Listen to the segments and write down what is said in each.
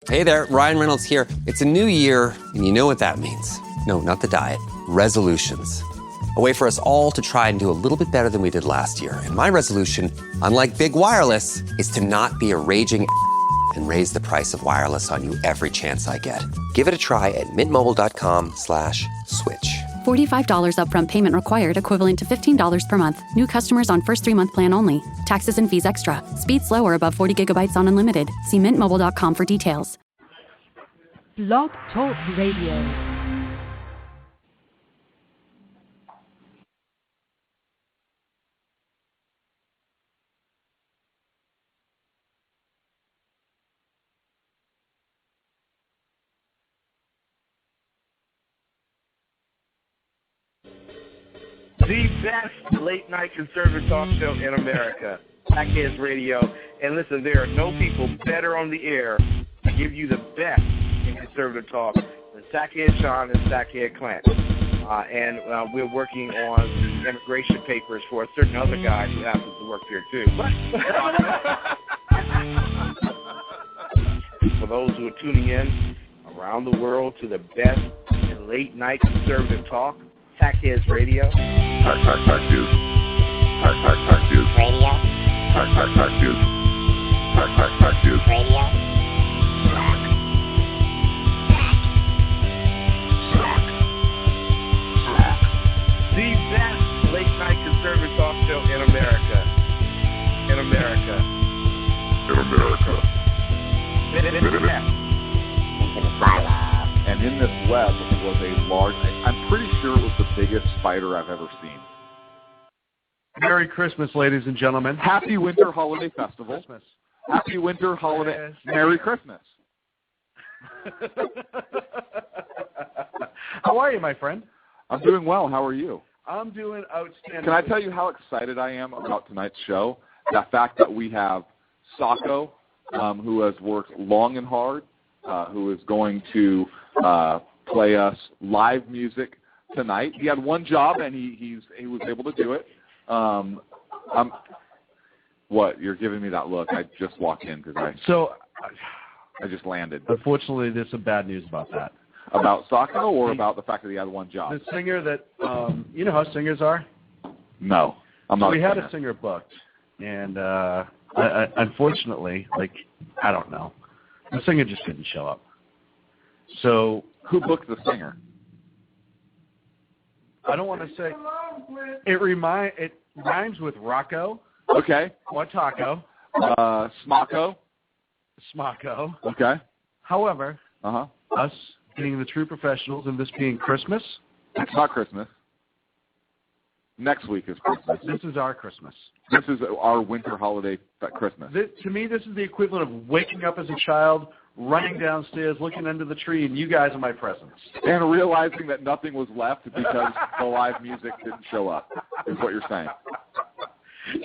Hey there, Ryan Reynolds here. It's a new year, and you know what that means. No, not the diet. Resolutions. A way for us all to try and do a little bit better than we did last year. And my resolution, unlike big wireless, is to not be a raging and raise the price of wireless on you every chance I get. Give it a try at mintmobile.com/switch. $45 upfront payment required, equivalent to $15 per month. New customers on first 3-month plan only. Taxes and fees extra. Speed slower above 40 gigabytes on unlimited. See mintmobile.com for details. Blog Talk Radio. The best late-night conservative talk show in America, Sackheads Radio. And listen, there are no people better on the air to give you the best in conservative talk than Sackhead Sean and Sackhead Clint. And we're working on the immigration papers for a certain other guy who happens to work here, too. For those who are tuning in around the world to the best in late-night conservative talk, Sackheads Radio. Sack news. Sack news. Radio. Sack news. Sack news. Radio. The best late-night conservative talk show in America. In America. In America. And in this web was a large, I'm pretty sure it was the biggest spider I've ever seen. Merry Christmas, ladies and gentlemen. Happy Winter Holiday Festival. Christmas. Happy Winter Holiday. Yes. Merry Christmas. How are you, my friend? I'm doing well. How are you? I'm doing outstanding. Can I tell you how excited I am about tonight's show? The fact that we have Sacco, who has worked long and hard, who is going to play us live music tonight. He had one job, and he was able to do it. What? You're giving me that look. I just walked in because I just landed. Unfortunately, there's some bad news about that. About Sacco or about the fact that he had one job? The singer that, you know how singers are? No, I'm not. We had a singer booked, and unfortunately, I don't know. The singer just didn't show up. So who booked the singer? I don't want to say. It rhymes with Rocco. Okay. Or Taco. Smocko. Smocko. Okay. However, us being the true professionals and this being Christmas. It's not Christmas. Next week is Christmas. This is our Christmas. This is our winter holiday Christmas. To me, this is the equivalent of waking up as a child, running downstairs, looking under the tree, and you guys are my presents. And realizing that nothing was left because the live music didn't show up, is what you're saying.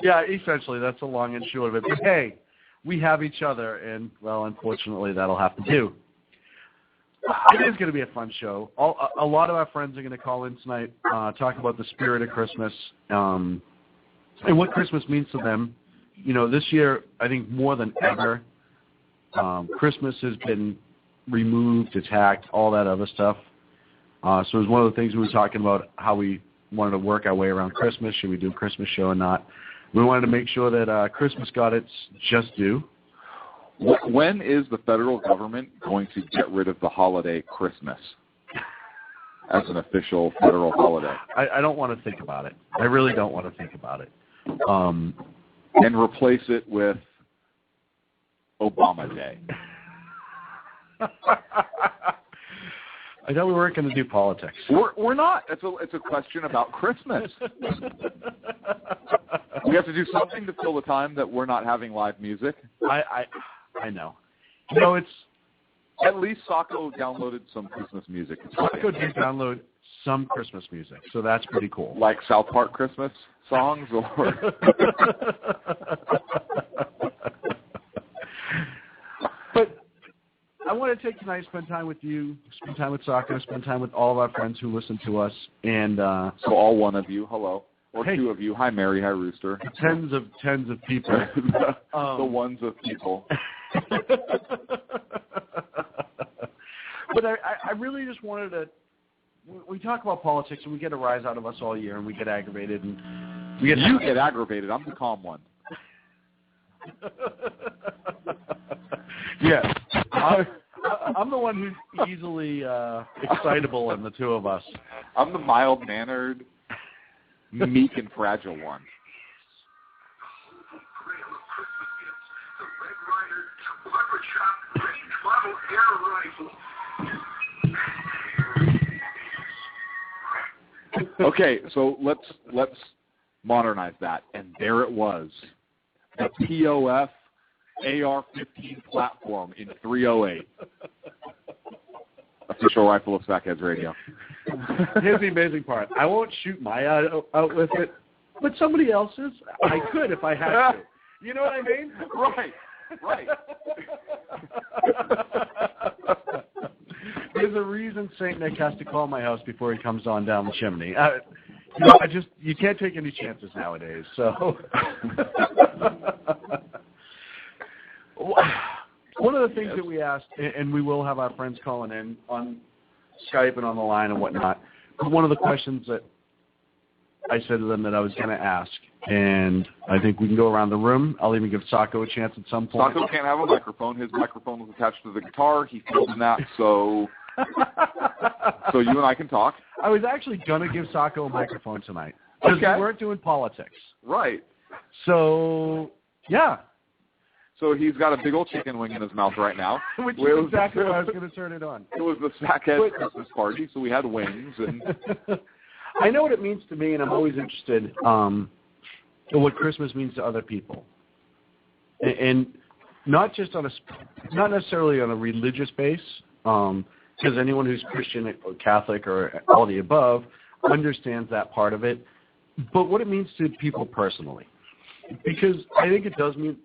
Yeah, essentially, that's the long and short of it. But hey, we have each other, and, well, unfortunately, that'll have to do. It is going to be a fun show. A lot of our friends are going to call in tonight, talk about the spirit of Christmas, and what Christmas means to them. You know, this year, I think more than ever, Christmas has been removed, attacked, all that other stuff. So it was one of the things we were talking about, how we wanted to work our way around Christmas. Should we do a Christmas show or not? We wanted to make sure that Christmas got its just due. When is the federal government going to get rid of the holiday Christmas as an official federal holiday? I don't want to think about it. I really don't want to think about it. And replace it with Obama Day. I thought we weren't going to do politics. We're not. It's a question about Christmas. We have to do something to fill the time that we're not having live music. I know. You know, it's... At least Sacco downloaded some Christmas music. Sacco did download some Christmas music, so that's pretty cool. Like South Park Christmas songs, or... But I want to take tonight, spend time with you, spend time with Sacco, spend time with all of our friends who listen to us, and... So all one of you, hello. Or hey, two of you. Hi, Mary. Hi, Rooster. Tens of people. The ones of people. But I really just wanted to. We talk about politics and we get a rise out of us all year, and we get aggravated and you get aggravated. I'm the calm one. Yeah, I'm the one who's easily excitable in the two of us. I'm the mild-mannered, meek and fragile one. Okay, so let's modernize that, and there it was, the POF AR-15 platform in 308. Official rifle of Sackheads Radio. Here's the amazing part. I won't shoot my out with it, but somebody else's, I could if I had to. You know what I mean? Right. There's a reason St. Nick has to call my house before he comes on down the chimney. You can't take any chances nowadays. So, one of the things that we asked, and we will have our friends calling in on Skype and on the line and whatnot, but one of the questions that I said to them that I was going to ask, and I think we can go around the room. I'll even give Sacco a chance at some point. Sacco can't have a microphone. His microphone was attached to the guitar. He failed in that, so you and I can talk. I was actually going to give Sacco a microphone tonight because we weren't doing politics. Right. So, yeah. So he's got a big old chicken wing in his mouth right now. Which is exactly why I was going to turn it on. It was the Sackhead Christmas party, so we had wings. And I know what it means to me, and I'm always interested in what Christmas means to other people. And not necessarily on a religious base, because anyone who's Christian or Catholic or all the above understands that part of it, but what it means to people personally. Because I think it does mean,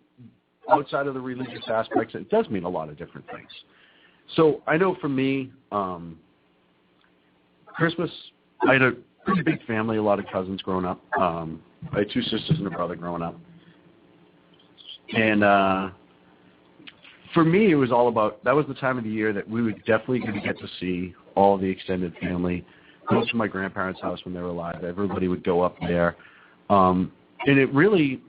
outside of the religious aspects, it does mean a lot of different things. So I know for me, Christmas, I had a pretty big family, a lot of cousins growing up. I had 2 sisters and a brother growing up. And for me, it was all about, that was the time of the year that we would definitely get to see all the extended family, go to my grandparents' house when they were alive. Everybody would go up there. And it really,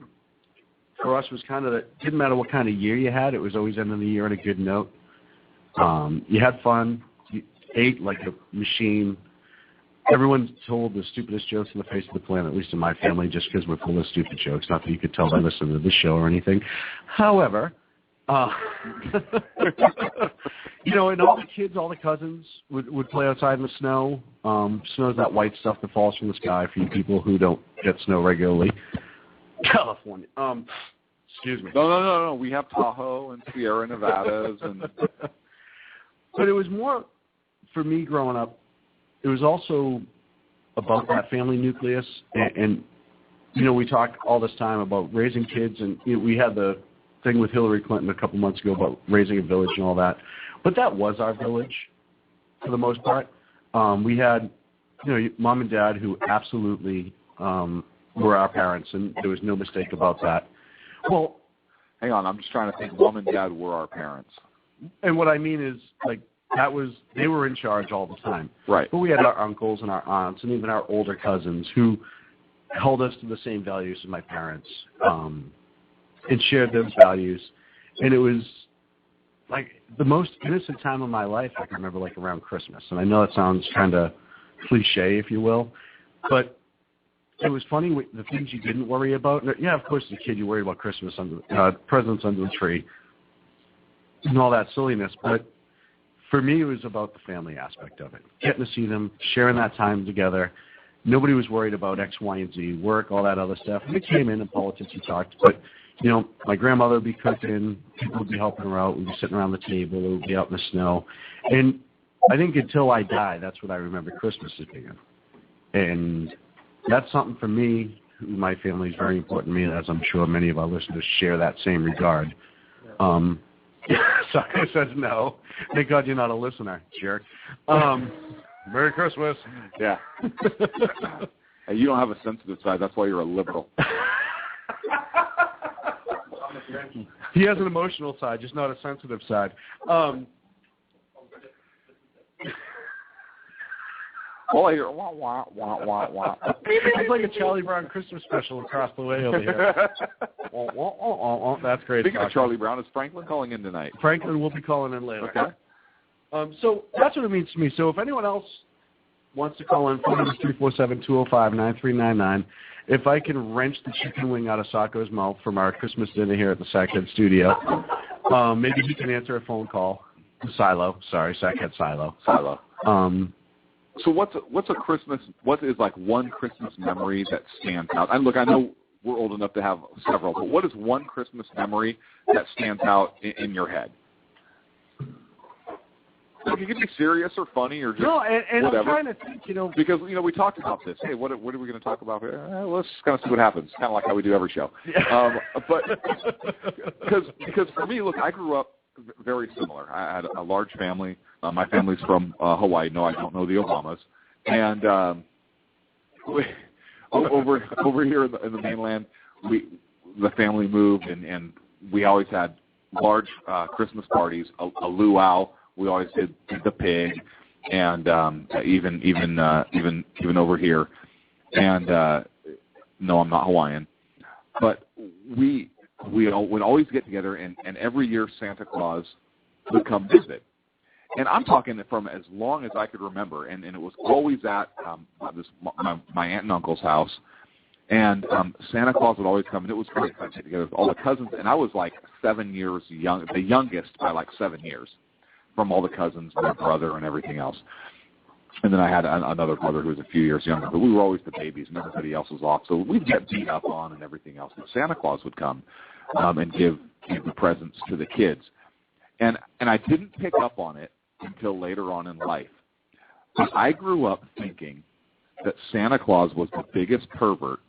for us, was kind of, it didn't matter what kind of year you had. It was always ending the year on a good note. You had fun. You ate like a machine. Everyone told the stupidest jokes on the face of the planet, at least in my family, just because we're full of stupid jokes. Not that you could tell by listening to this show or anything. However, you know, and all the kids, all the cousins would play outside in the snow. Snow is that white stuff that falls from the sky for you people who don't get snow regularly. California. Excuse me. No. We have Tahoe and Sierra Nevadas. But it was more, for me growing up, it was also about that family nucleus. And you know, we talk all this time about raising kids, and you know, we had the thing with Hillary Clinton a couple months ago about raising a village and all that. But that was our village for the most part. We had, you know, mom and dad who absolutely were our parents, and there was no mistake about that. Well, hang on, I'm just trying to think. Mom and dad were our parents. And what I mean is, like, they were in charge all the time. Right. But we had our uncles and our aunts and even our older cousins who held us to the same values as my parents, and shared those values. And it was like the most innocent time of my life I can remember, like around Christmas. And I know that sounds kind of cliche, if you will, but it was funny, the things you didn't worry about. Yeah, of course, as a kid, you worry about Christmas, presents under the tree, and all that silliness. But for me, it was about the family aspect of it, getting to see them, sharing that time together. Nobody was worried about X, Y, and Z, work, all that other stuff. We came in politics, we talked, but you know, my grandmother would be cooking, people would be helping her out, we'd be sitting around the table, it would be out in the snow. And I think until I die, that's what I remember Christmas as being. And that's something for me, my family is very important to me, as I'm sure many of our listeners share that same regard. Saka says no. Thank God you're not a listener, jerk. Merry Christmas. Yeah. Hey, you don't have a sensitive side, that's why you're a liberal. He has an emotional side, just not a sensitive side. All I hear, wah, wah, wah, wah, wah. It's like a Charlie Brown Christmas special across the way over here. That's great. Speaking of Charlie Brown, is Franklin calling in tonight? Franklin will be calling in later. Okay. So that's what it means to me. So if anyone else wants to call in, phone number is 347-205-9399. If I can wrench the chicken wing out of Sacco's mouth from our Christmas dinner here at the Sackhead studio, maybe he can answer a phone call. Silo. Sorry, Sackhead Silo. Silo. So what is like one Christmas memory that stands out? And look, I know we're old enough to have several, but what is one Christmas memory that stands out in your head? Look, it could be serious or funny or just and whatever. I'm trying to think, because we talked about this. Hey, what are we going to talk about here? Let's kind of see what happens. Kind of like how we do every show. But because for me, look, I grew up very similar. I had a large family. My family's from Hawaii. No, I don't know the Obamas. And over here in the mainland, the family moved, and we always had large Christmas parties. A luau. We always did the pig, and even over here. And no, I'm not Hawaiian, but we would always get together, and every year Santa Claus would come visit. And I'm talking from as long as I could remember, and it was always at my aunt and uncle's house. And Santa Claus would always come, and it was great. I'd get together with all the cousins, and I was like 7 years young, the youngest by like 7 years, from all the cousins, my brother, and everything else. And then I had another brother who was a few years younger, but we were always the babies, and everybody else was off. So we'd get beat up on and everything else. But Santa Claus would come and give the presents to the kids. And I didn't pick up on it until later on in life. But I grew up thinking that Santa Claus was the biggest pervert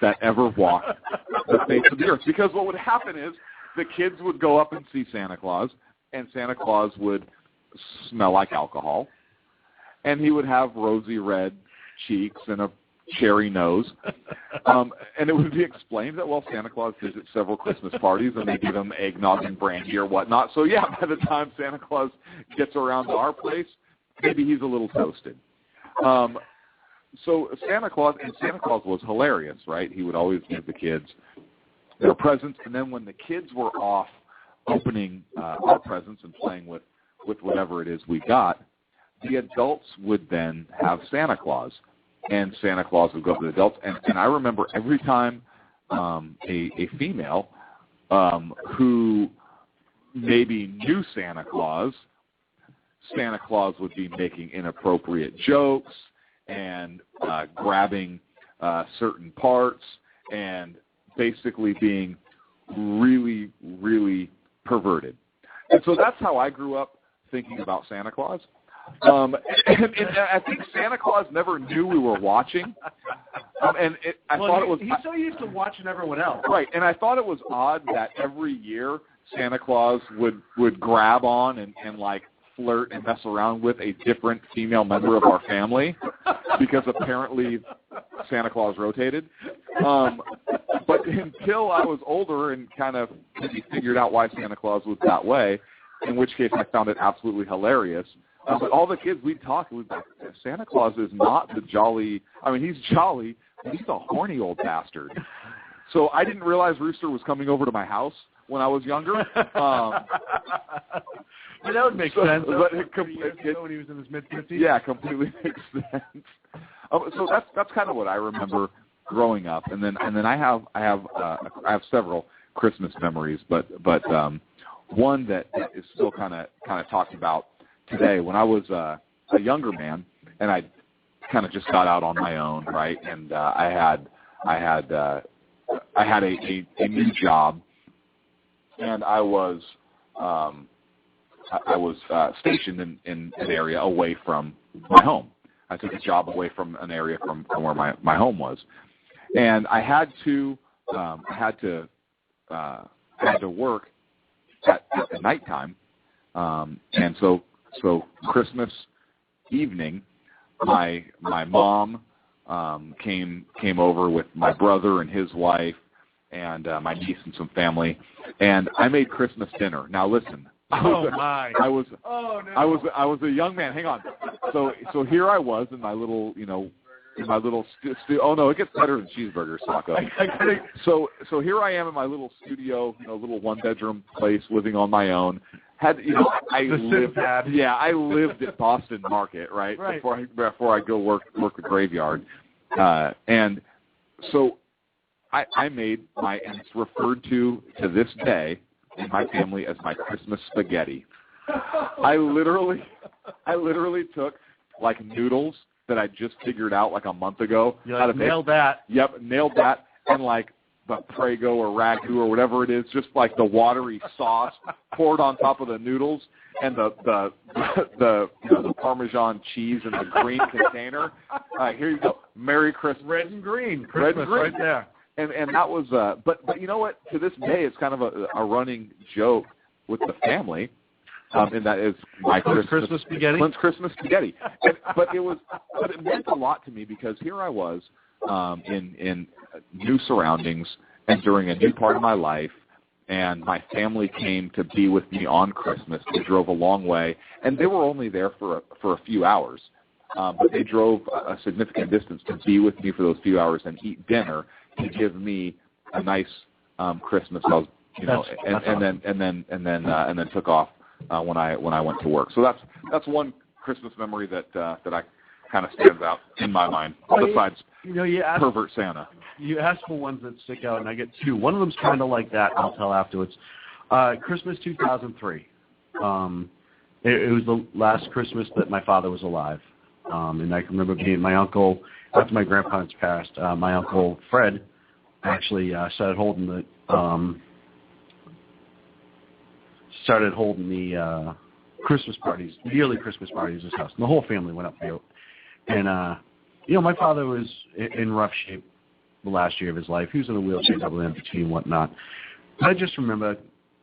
that ever walked the face of the earth. Because what would happen is the kids would go up and see Santa Claus, and Santa Claus would smell like alcohol, and he would have rosy red cheeks and a cherry nose. And it would be explained that, well, Santa Claus visits several Christmas parties, and they give him eggnog and brandy or whatnot. So, yeah, by the time Santa Claus gets around to our place, maybe he's a little toasted. So Santa Claus was hilarious, right? He would always give the kids their presents, and then when the kids were off opening our presents and playing with whatever it is we got, the adults would then have Santa Claus, and Santa Claus would go to the adults. And I remember every time a female who maybe knew Santa Claus would be making inappropriate jokes and grabbing certain parts and basically being really, really perverted. And so that's how I grew up thinking about Santa Claus. And I think Santa Claus never knew we were watching. I thought it was. He's so used to watching everyone else. Right, and I thought it was odd that every year Santa Claus would grab on and like flirt and mess around with a different female member of our family, because apparently Santa Claus rotated. But until I was older and kind of maybe figured out why Santa Claus was that way, in which case I found it absolutely hilarious. But all the kids we'd talk, we'd be like, Santa Claus is not the jolly. I mean, he's jolly, but he's a horny old bastard. So I didn't realize Rooster was coming over to my house when I was younger. But that would make sense. But when he was in his mid-50s. Yeah, completely makes sense. So that's kind of what I remember growing up, and then I have several Christmas memories, but one that is still kind of talked about today. When I was a younger man, and I kind of just got out on my own, right? And I had a new job, and I was stationed in an area away from my home. I took a job away from an area from where my home was, and I had to work at the nighttime, and so Christmas evening, my mom came over with my brother and his wife and my niece and some family, and I made Christmas dinner. Now listen, I was a young man. Hang on. So here I was in my little, oh no, it gets better than cheeseburgers, Sacco. So here I am in my little studio, little 1-bedroom place, living on my own. I lived at Boston Market, right? Before I go work the graveyard, and so I made and it's referred to this day in my family as my Christmas spaghetti. I literally took like noodles that I just figured out like a month ago. Nailed that. Yep, nailed that, and like the Prego or Ragu or whatever it is, just like the watery sauce poured on top of the noodles, and the Parmesan cheese in the green container. Here you go. Merry Christmas. Red and green. Christmas right there. And that was, but you know what? To this day, it's kind of a running joke with the family, and that is my Christmas spaghetti. Clint's Christmas spaghetti. But it meant a lot to me because here I was in new surroundings and during a new part of my life, and my family came to be with me on Christmas. They drove a long way, and they were only there for a few hours, but they drove a significant distance to be with me for those few hours and eat dinner to give me a nice Christmas. And then took off when I went to work. So that's one Christmas memory that I kind of stands out in my mind. Besides, pervert Santa. You asked for ones that stick out, and I get two. One of them's kind of like that. I'll tell afterwards. Christmas 2003. It was the last Christmas that my father was alive, and I can remember being my uncle. After my grandparents passed, my uncle Fred actually started holding the Christmas parties, yearly Christmas parties at his house. And the whole family went up there. And, my father was in rough shape the last year of his life. He was in a wheelchair, double amputee and whatnot. But I just remember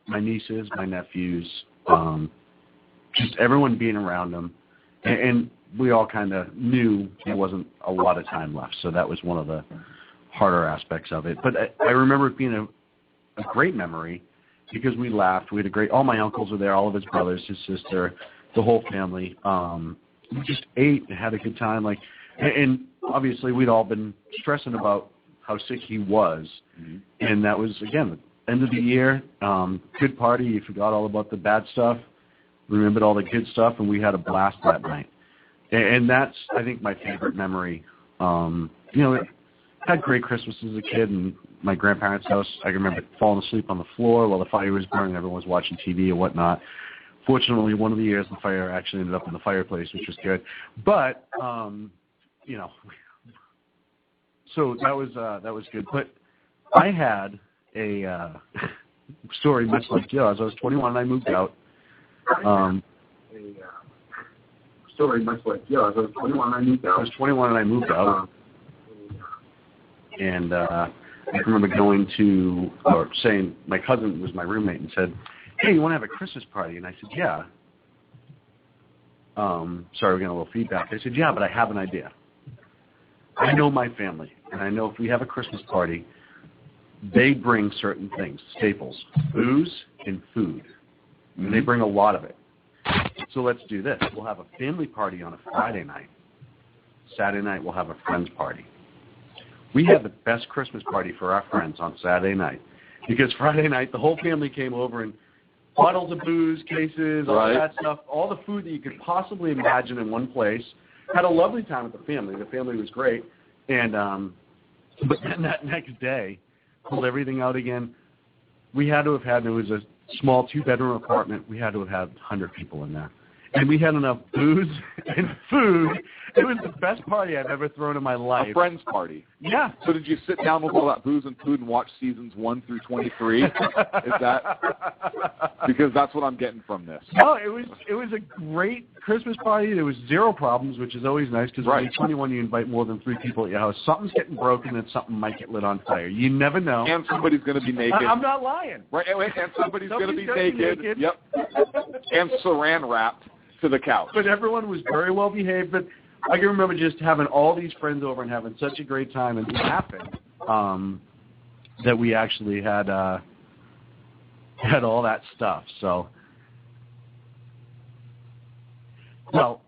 my nieces, my nephews, just everyone being around him. And we all kind of knew there wasn't a lot of time left. So that was one of the harder aspects of it. But I remember it being a great memory because we laughed. We had all my uncles were there, all of his brothers, his sister, the whole family. We just ate and had a good time. And obviously we'd all been stressing about how sick he was. Mm-hmm. And that was, again, the end of the year, good party. You forgot all about the bad stuff, remembered all the good stuff, and we had a blast that night. And that's, I think, my favorite memory. Had great Christmas as a kid, and my grandparents' house, I can remember falling asleep on the floor while the fire was burning. Everyone was watching TV and whatnot. Fortunately, one of the years the fire actually ended up in the fireplace, which was good. But, so that was good. But I had a story much like yours. I was 21 and I moved out. Story much like yours. I was 21 and I moved out. And I remember going to, or saying, my cousin was my roommate and said, "Hey, you want to have a Christmas party?" And I said, "Yeah." Sorry, we're getting a little feedback. I said, "Yeah, but I have an idea. I know my family, and I know if we have a Christmas party, they bring certain things, staples, booze and food. And they bring a lot of it. So let's do this. We'll have a family party on a Friday night. Saturday night, we'll have a friends party." We had the best Christmas party for our friends on Saturday night because Friday night, the whole family came over and bottles of booze, cases, all that stuff, all the food that you could possibly imagine in one place. Had a lovely time with the family. The family was great. And but then that next day, pulled everything out again. We had to have had, it was a small 2-bedroom apartment. We had to have had 100 people in there. And we had enough booze and food. It was the best party I've ever thrown in my life. A friend's party. Yeah. So did you sit down with all that booze and food and watch seasons 1 through 23? Is that because that's what I'm getting from this? No, it was a great Christmas party. There was 0 problems, which is always nice because when you're 21, you invite more than 3 people at your house. Something's getting broken and something might get lit on fire. You never know. And somebody's going to be naked. I'm not lying. Right, and somebody's going to be naked. Yep. And saran wrapped to the couch. But everyone was very well behaved. But I can remember just having all these friends over and having such a great time, and it happened that we actually had all that stuff. So Well,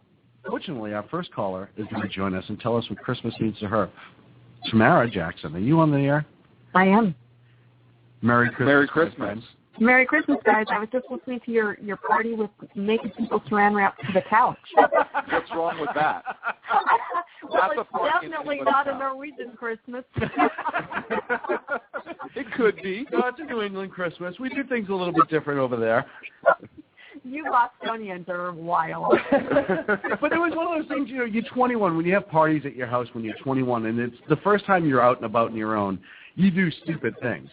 fortunately, our first caller is going to join us and tell us what Christmas means to her. Tamara Jackson, are you on the air? I am. Merry Christmas. Merry Christmas. Merry Christmas, guys. I was just listening to your party with making people saran wrap to the couch. What's wrong with that? Well, That's it's definitely not a Norwegian Christmas. It could be. No, it's a New England Christmas. We do things a little bit different over there. You Bostonians are wild. But it was one of those things, you know, you're 21. When you have parties at your house when you're 21, and it's the first time you're out and about on your own, you do stupid things.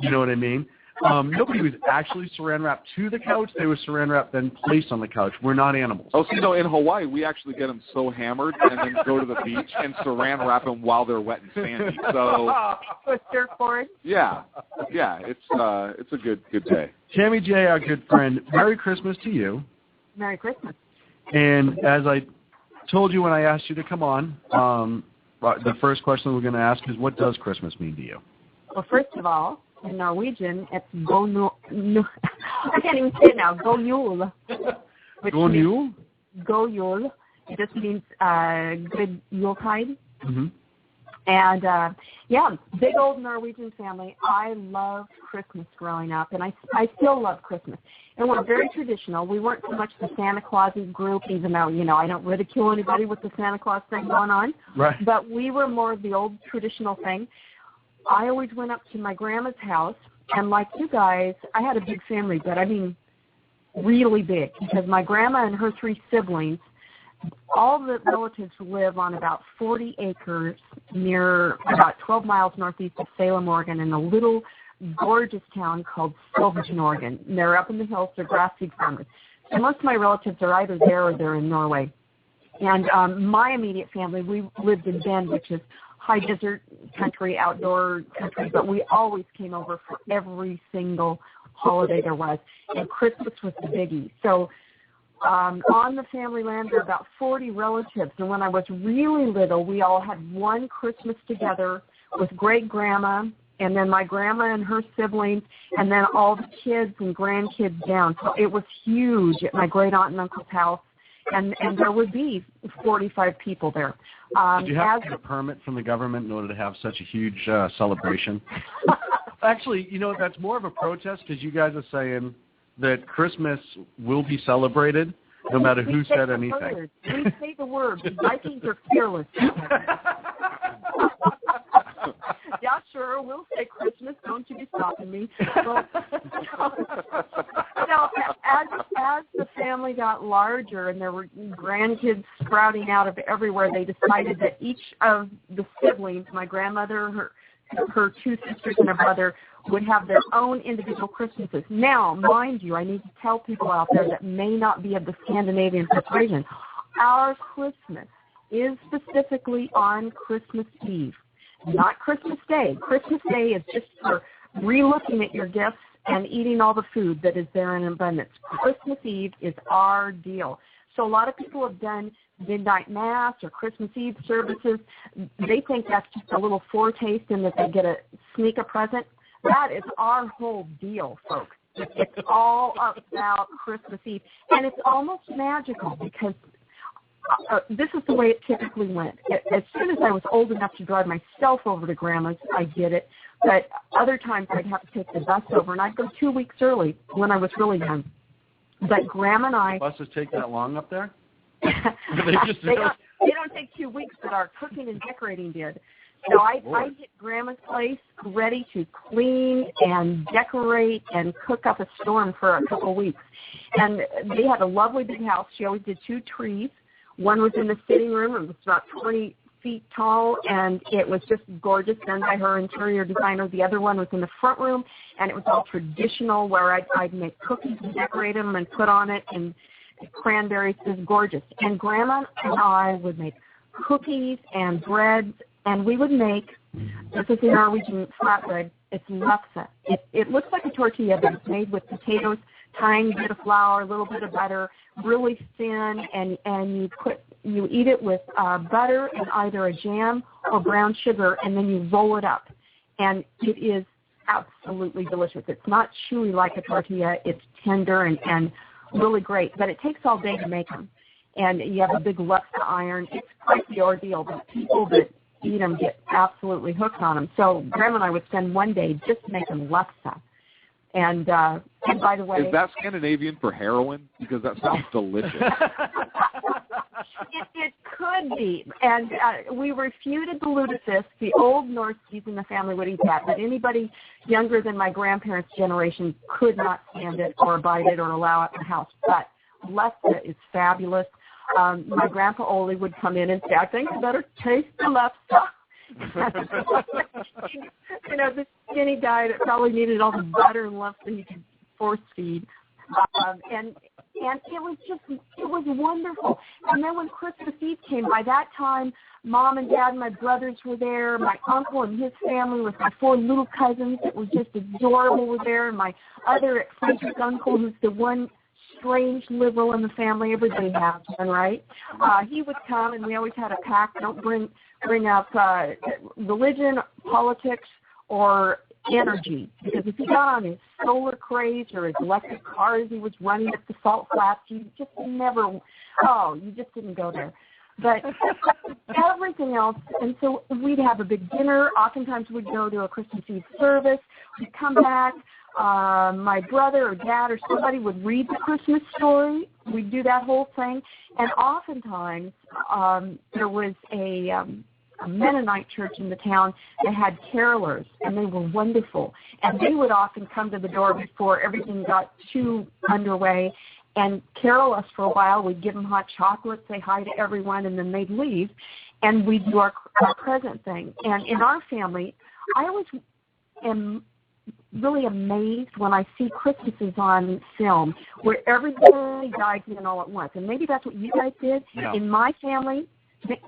You know what I mean? Nobody was actually saran wrapped to the couch. They were saran wrapped then placed on the couch. We're not animals. Oh, so, in Hawaii, we actually get them so hammered and then go to the beach and saran wrap them while they're wet and sandy. So, With surfboard. yeah, it's a good day. Tami J, our good friend, Merry Christmas to you. Merry Christmas. And as I told you when I asked you to come on, the first question we're going to ask is, what does Christmas mean to you? Well, first of all, in Norwegian, it's I can't even say it now. Go Yule. Go Yule? Go Yule. It just means good Yuletide. Mm-hmm. And, yeah, big old Norwegian family. I loved Christmas growing up, and I still love Christmas. And we're very traditional. We weren't so much the Santa Claus group, even though, you know, I don't ridicule anybody with the Santa Claus thing going on. Right. But we were more of the old traditional thing. I always went up to my grandma's house, and like you guys, I had a big family, but I mean really big, because my grandma and her 3 siblings, all the relatives live on about 40 acres near about 12 miles northeast of Salem, Oregon, in a little gorgeous town called Silverton, Oregon. And they're up in the hills. They're grass seed farmers. So most of my relatives are either there or they're in Norway. And my immediate family, we lived in Bend, which is high desert country, outdoor country, but we always came over for every single holiday there was, and Christmas was the biggie. So on the family land, there were about 40 relatives, and when I was really little, we all had one Christmas together with great-grandma, and then my grandma and her siblings, and then all the kids and grandkids down. So it was huge at my great-aunt and uncle's house. And there would be 45 people there. Did you have to get a permit from the government in order to have such a huge celebration? Actually, you know, that's more of a protest, because you guys are saying that Christmas will be celebrated no matter who said anything. We say the word. Vikings are fearless. Yeah, sure, we'll say Christmas. Don't you be stopping me. Well, as the family got larger and there were grandkids sprouting out of everywhere, they decided that each of the siblings, my grandmother, her 2 sisters and a brother, would have their own individual Christmases. Now, mind you, I need to tell people out there that may not be of the Scandinavian persuasion, our Christmas is specifically on Christmas Eve, not Christmas Day. Christmas Day is just for re-looking at your gifts and eating all the food that is there in abundance. Christmas Eve is our deal. So a lot of people have done midnight mass or Christmas Eve services. They think that's just a little foretaste and that they get a sneak a present. That is our whole deal, folks. It's all about Christmas Eve. And it's almost magical, because this is the way it typically went. As soon as I was old enough to drive myself over to Grandma's, I did it. But other times I'd have to take the bus over, and I'd go 2 weeks early when I was really young. But Grandma and I... Buses take that long up there? they don't take 2 weeks, but our cooking and decorating did. So I'd get Grandma's place ready to clean and decorate and cook up a storm for a couple of weeks. And they had a lovely big house. She always did 2 trees. One was in the sitting room. It was about 20 feet tall, and it was just gorgeous, done by her interior designer. The other one was in the front room, and it was all traditional, where I'd make cookies and decorate them and put on it, and cranberries. It was gorgeous. And Grandma and I would make cookies and breads, and we would make, this is a Norwegian flatbread, it's lefse. It looks like a tortilla, but it's made with potatoes, tiny bit of flour, a little bit of butter, really thin, and you eat it with butter and either a jam or brown sugar, and then you roll it up. And it is absolutely delicious. It's not chewy like a tortilla. It's tender and really great, but it takes all day to make them. and you have a big lefse iron. It's quite the ordeal, but people that eat them get absolutely hooked on them. So Grandma and I would spend one day just making lefse. And by the way, is that Scandinavian for heroin? Because that sounds delicious. It could be. And we refuted the lutefisk. The old Norskies in the family would eat that, but anybody younger than my grandparents' generation could not stand it or bite it or allow it in the house. But lefse is fabulous. My Grandpa Ole would come in and say, I think I better taste the lefse. You know, the skinny guy that probably needed all the butter and lefse that he could force feed. And it was wonderful. And then when Christmas Eve came, by that time, Mom and Dad and my brothers were there. My uncle and his family with my 4 little cousins that were just adorable were there. And my other eccentric uncle, who's the one strange liberal in the family. Everybody has one, right? He would come, and we always had a pact. Don't bring up religion, politics, or energy, because if he got on his solar craze or his electric cars he was running at the salt flats, you just didn't go there. But everything else, and so we'd have a big dinner. Oftentimes we'd go to a Christmas Eve service. We'd come back. My brother or dad or somebody would read the Christmas story. We'd do that whole thing. And oftentimes there was a Mennonite church in the town that had carolers, and they were wonderful. And they would often come to the door before everything got too underway and carol us for a while. We'd give them hot chocolate, say hi to everyone, and then they'd leave, and we'd do our present thing. And in our family, I always am really amazed when I see Christmases on film where everybody dives in all at once. And maybe that's what you guys did. Yeah. In my family,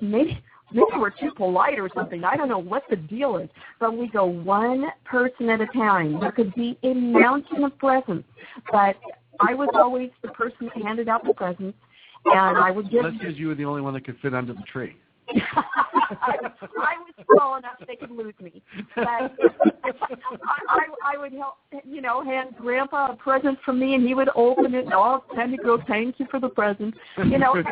maybe we're too polite or something. I don't know what the deal is. But we go one person at a time. There could be a mountain of presents. But I was always the person that handed out the presents. And I would give... That's because you were the only one that could fit under the tree. I was small enough they could lose me. But I would help, hand Grandpa a present from me, and he would open it, and I'll tend to go, thank you for the present. It goes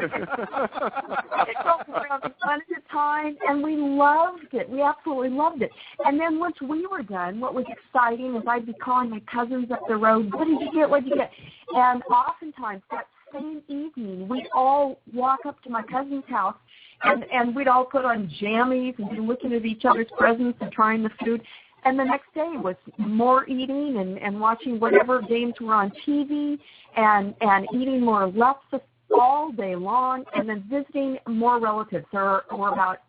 around one at a time, and we loved it. We absolutely loved it. And then once we were done, what was exciting is I'd be calling my cousins up the road, what did you get, what did you get? And oftentimes that same evening, we'd all walk up to my cousin's house, and we'd all put on jammies and be looking at each other's presents and trying the food. And the next day was more eating and watching whatever games were on TV and eating more lefse all day long, and then visiting more relatives. There were about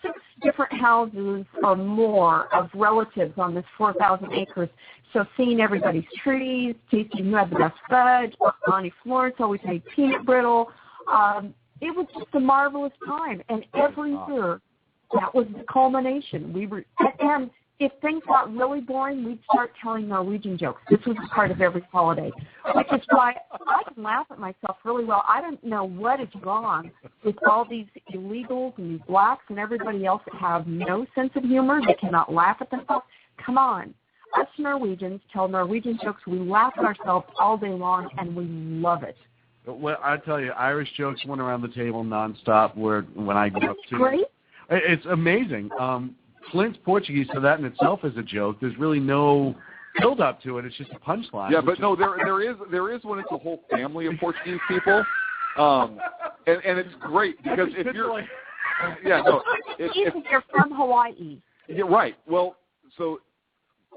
6 different houses or more of relatives on this 4,000 acres. So seeing everybody's trees, tasting who had the best fudge. Auntie Florence always made peanut brittle. It was just a marvelous time, and every year that was the culmination. And if things got really boring, we'd start telling Norwegian jokes. This was a part of every holiday, which is why I can laugh at myself really well. I don't know what is wrong with all these illegals and these blacks and everybody else that have no sense of humor. They cannot laugh at themselves. Come on. Us Norwegians tell Norwegian jokes. We laugh at ourselves all day long, and we love it. Well, I tell you, Irish jokes went around the table nonstop when I grew up too. Great. It's amazing. Clint's Portuguese, so that in itself is a joke. There's really no build up to it. It's just a punchline. Yeah, but no, there is when it's a whole family of Portuguese people, and it's great because if you're if you're from Hawaii. Yeah, right. Well, so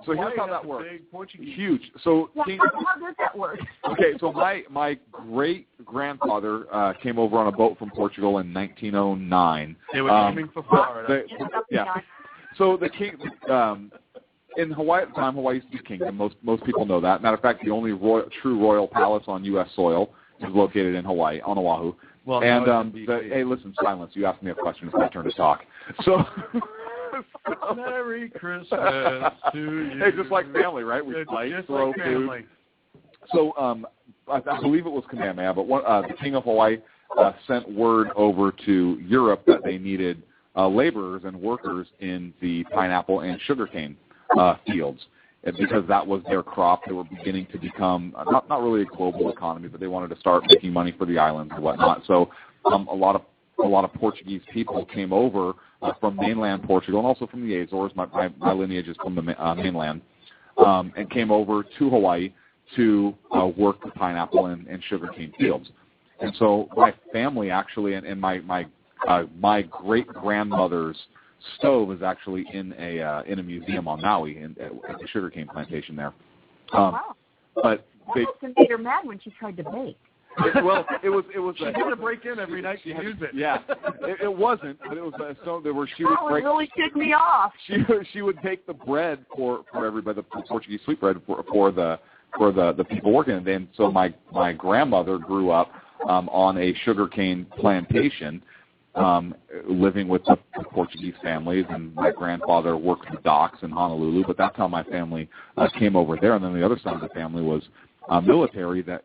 here's how that works. Huge. So how does that work? Okay, so my great-grandfather came over on a boat from Portugal in 1909. They were aiming for Florida. So the king in Hawaii at the time, Hawaii used to be kingdom. Most people know that. Matter of fact, the only true royal palace on U.S. soil is located in Hawaii, on Oahu. Well, and hey, listen, silence. You asked me a question. It's my turn to talk. So. Merry Christmas to you. Hey, just like family, right? We fight, throw food. So I believe it was Kamehameha, but the king of Hawaii sent word over to Europe that they needed laborers and workers in the pineapple and sugarcane fields. because that was their crop. They were beginning to become not really a global economy, but they wanted to start making money for the islands and whatnot. So a lot of Portuguese people came over from mainland Portugal and also from the Azores. My lineage is from the mainland, and came over to Hawaii to work the pineapple and sugarcane fields. And so my family actually, and my great grandmother's stove is actually in a museum on Maui at the sugarcane plantation there. Wow. But that must have made her mad when she tried to bake. Well, it was. She had to break in every night to use it. Yeah, it wasn't, but it was a stove that where she would That break. really ticked me off. She would bake the bread for everybody, the Portuguese sweetbread for the people working. And then so my grandmother grew up on a sugarcane plantation, living with the Portuguese families, and my grandfather worked the docks in Honolulu. But that's how my family came over there. And then the other side of the family was military that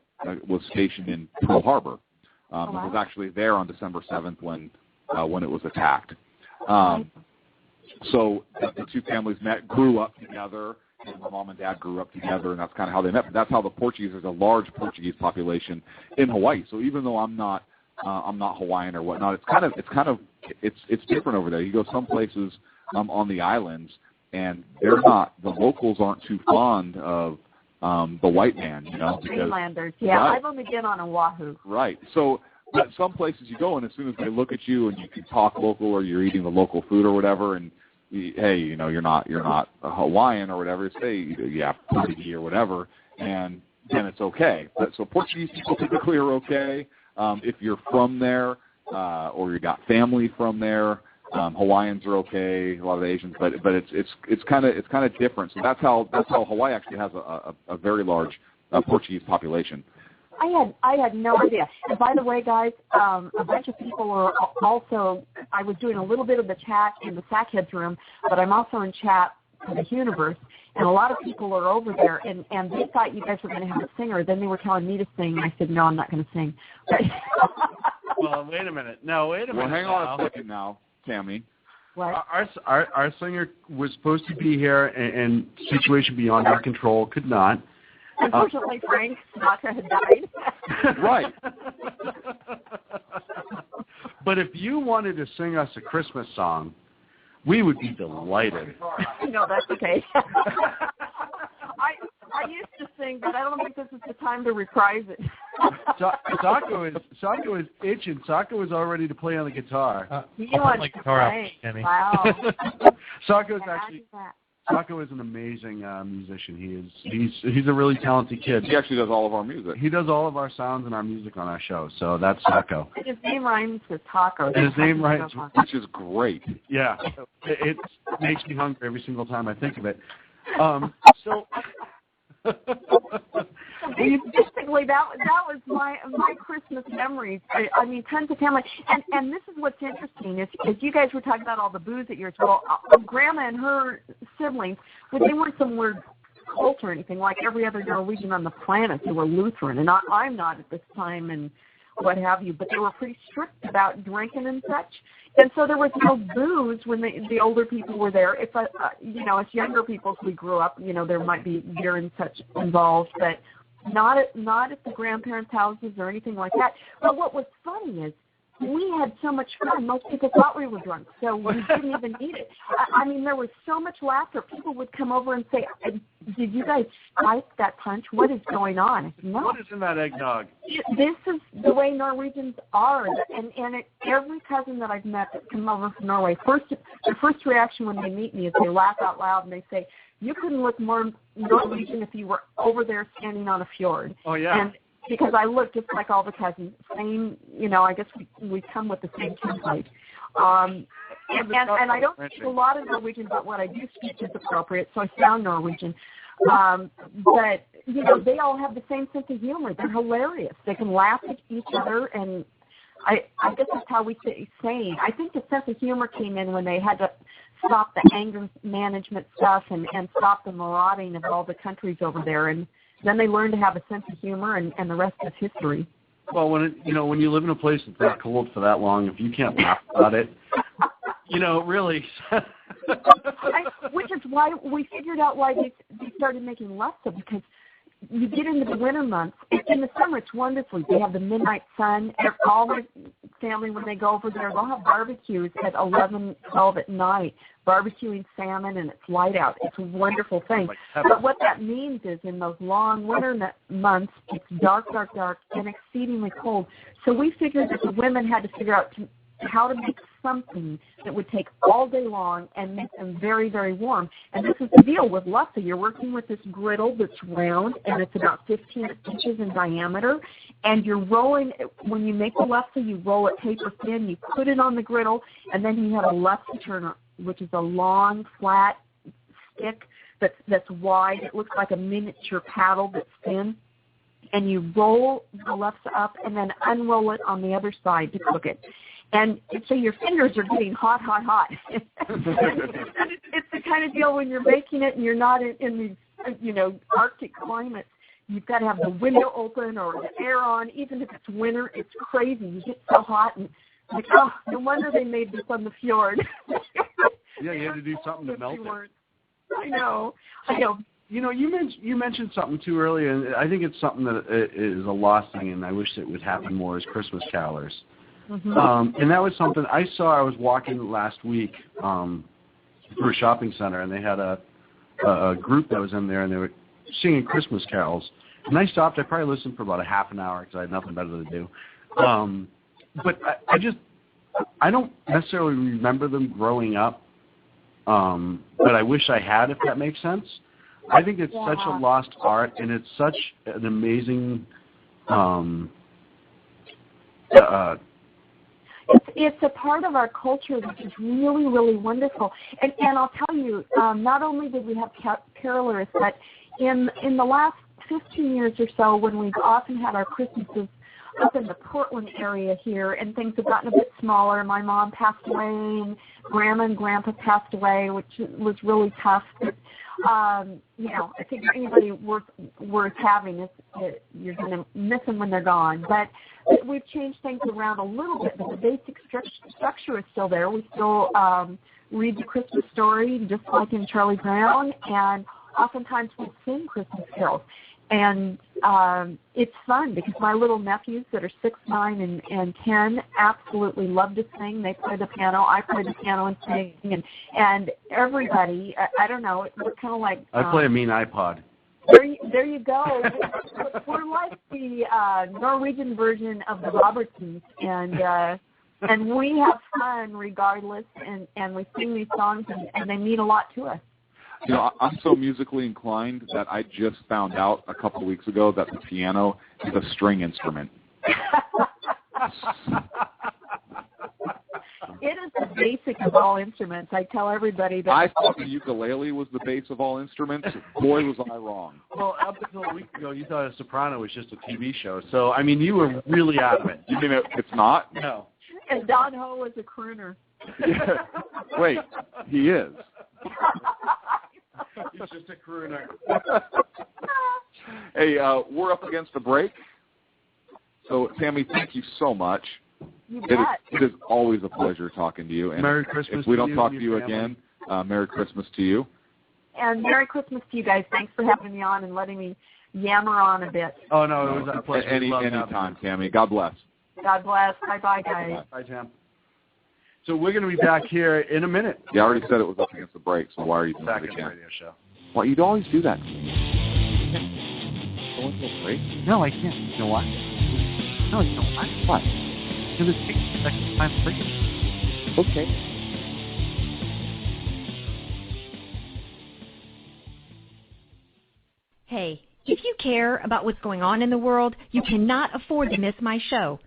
was stationed in Pearl Harbor. It was actually there on December 7th when it was attacked. So the two families grew up together, and my mom and dad grew up together, and that's kind of how they met. But that's how the Portuguese. There's a large Portuguese population in Hawaii. So even though I'm not Hawaiian or whatnot, it's different over there. You go some places on the islands, and the locals aren't too fond of the white man, Mainlanders, yeah. Right. I've only been on Oahu. Right. So but some places you go, and as soon as they look at you and you can talk local or you're eating the local food or whatever, and hey, you're not a Hawaiian or whatever, say Portuguese or whatever, and then it's okay. But so Portuguese people typically are okay if you're from there or you got family from there. Hawaiians are okay, a lot of the Asians, but it's kind of different. So that's how Hawaii actually has a very large Portuguese population. I had no idea. And by the way, guys, a bunch of people are also. I was doing a little bit of the chat in the Sackheads room, but I'm also in chat for the Universe, and a lot of people are over there, and they thought you guys were going to have a singer. Then they were telling me to sing, and I said, no, I'm not going to sing. Well, wait a minute. No, wait a minute. Well, hang on a second now, Tami. What? Our singer was supposed to be here, and situation beyond our control could not. Unfortunately, Frank Sinatra had died. Right. But if you wanted to sing us a Christmas song, we would be delighted. No, that's okay. I used to sing, but I don't think this is the time to reprise it. Sako is itching. Sako is all ready to play on the guitar. He wants to play. Wow. Sako is an amazing musician. He's a really talented kid. He actually does all of our music. He does all of our sounds and our music on our show. So that's Sako. His name rhymes with taco. And his name rhymes, which is great. Yeah, it makes me hungry every single time I think of it. So. Basically, that was my Christmas memories. I mean, tons of family, and this is what's interesting is you guys were talking about all the booze at yours. Well, Grandma and her siblings, they weren't some weird cult or anything like every other Norwegian on the planet. They were Lutheran, and I'm not at this time, and what have you. But they were pretty strict about drinking and such. And so there was no booze when the older people were there. If as younger people, as we grew up, there might be beer and such involved, but not at the grandparents' houses or anything like that. But what was funny is we had so much fun. Most people thought we were drunk, so we didn't even need it. I mean, there was so much laughter. People would come over and say, did you guys spike that punch? What is going on? I said, no. What is in that eggnog? This is the way Norwegians are. And every cousin that I've met that come over from Norway, their first reaction when they meet me is they laugh out loud and they say, you couldn't look more Norwegian if you were over there standing on a fjord. Oh, yeah. And because I look just like all the cousins, same, I guess we come with the same template. And I don't speak a lot of Norwegian, but what I do speak is appropriate, so I sound Norwegian. But, they all have the same sense of humor. They're hilarious. They can laugh at each other, and I guess that's how we say sane. I think the sense of humor came in when they had to stop the anger management stuff and stop the marauding of all the countries over there, and then they learn to have a sense of humor, and the rest is history. Well, when you live in a place that's that cold for that long, if you can't laugh about it, really. Which is why we figured out why these started making lefse because you get into the winter months. In the summer, it's wonderful. They have the midnight sun. All my family, when they go over there, they'll have barbecues at 11, 12 at night, barbecuing salmon, and it's light out. It's a wonderful thing. But what that means is in those long winter months, it's dark, dark, dark, and exceedingly cold. So we figured that the women had to figure out how to make something that would take all day long and make them very, very warm. And this is the deal with lefse. You're working with this griddle that's round, and it's about 15 inches in diameter. And you're rolling, when you make the lefse, you roll it paper thin, you put it on the griddle, and then you have a lefse turner, which is a long, flat stick that's wide. It looks like a miniature paddle that's thin. And you roll the lefse up and then unroll it on the other side to cook it. And so your fingers are getting hot, hot, hot. It's the kind of deal when you're making it and you're not in these, Arctic climates. You've got to have the window open or the air on. Even if it's winter, it's crazy. You get so hot and like, oh, no wonder they made this on the fjord. Yeah, you had to do something to melt it. I know. You mentioned something too earlier, and I think it's something that is a lost thing, and I wish it would happen more, is Christmas carolers. Mm-hmm. And that was something I saw. I was walking last week through a shopping center, and they had a group that was in there, and they were singing Christmas carols. And I stopped. I probably listened for about a half an hour because I had nothing better to do. But I don't necessarily remember them growing up, but I wish I had, if that makes sense. I think it's such a lost art, and it's such an amazing It's a part of our culture that is really, really wonderful. And I'll tell you, not only did we have carolers, but in the last 15 years or so, when we've often had our Christmases up in the Portland area here, and things have gotten a bit smaller. My mom passed away, and Grandma and Grandpa passed away, which was really tough. But, I think anybody worth having, you're going to miss them when they're gone. But we've changed things around a little bit, but the basic structure is still there. We still read the Christmas story, just like in Charlie Brown, and oftentimes we sing Christmas carols. And it's fun because my little nephews that are 6, 9, and 10 absolutely love to sing. They play the piano. I play the piano and sing. And everybody, I don't know, we're kind of like... I play a mean iPod. There you go. We're like the Norwegian version of the Robertsons. And we have fun regardless, and we sing these songs, and they mean a lot to us. I'm so musically inclined that I just found out a couple of weeks ago that the piano is a string instrument. It is the basic of all instruments. I tell everybody that. I thought the ukulele was the base of all instruments. Boy, was I wrong. Well, up until a week ago, you thought a soprano was just a TV show. So, I mean, you were really out of it. You mean it's not? No. And Don Ho was a crooner. Yeah. Wait, he is. He's just a crooner. Hey, we're up against the break. So, Tami, thank you so much. You bet. It is always a pleasure talking to you. And Merry Christmas if we don't talk to you family. again, Merry Christmas to you. And Merry Christmas to you guys. Thanks for having me on and letting me yammer on a bit. Oh, no, it was a pleasure. Anytime, Tami. God bless. God bless. Bye-bye, guys. Bye, Tam. So we're going to be back here in a minute. Yeah, I already said it was up against the break, so why are you doing back it in again? the radio show. Well, you'd always do that. Go into a break? No, I can't. You know why? No, you know what? What? Because it takes a second time for you. Okay. Hey, if you care about what's going on in the world, you cannot afford to miss my show.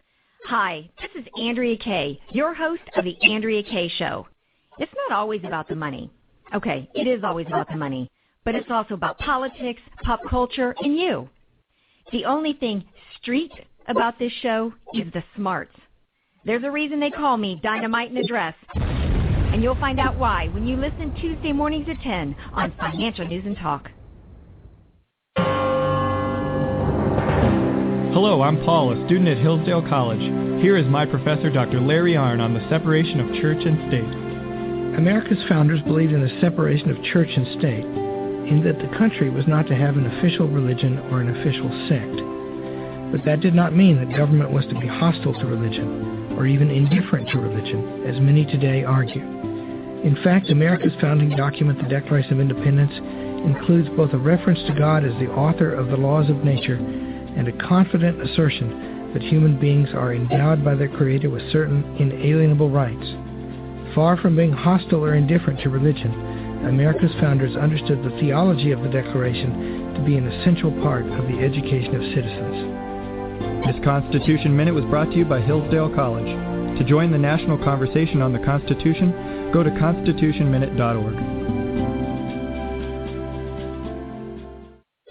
Hi, this is Andrea Kaye, your host of The Andrea Kaye Show. It's not always about the money. Okay, it is always about the money, but it's also about politics, pop culture, and you. The only thing street about this show is the smarts. There's a reason they call me Dynamite in a Dress, and you'll find out why when you listen Tuesday mornings at 10 on Financial News and Talk. Hello, I'm Paul, a student at Hillsdale College. Here is my professor, Dr. Larry Arnn, on the separation of church and state. America's founders believed in the separation of church and state. in that the country was not to have an official religion or an official sect. But that did not mean that government was to be hostile to religion, or even indifferent to religion, as many today argue. In fact, America's founding document, the Declaration of Independence, includes both a reference to God as the author of the laws of nature and a confident assertion that human beings are endowed by their Creator with certain inalienable rights. Far from being hostile or indifferent to religion, America's founders understood the theology of the Declaration to be an essential part of the education of citizens. This Constitution Minute was brought to you by Hillsdale College. To join the national conversation on the Constitution, go to constitutionminute.org.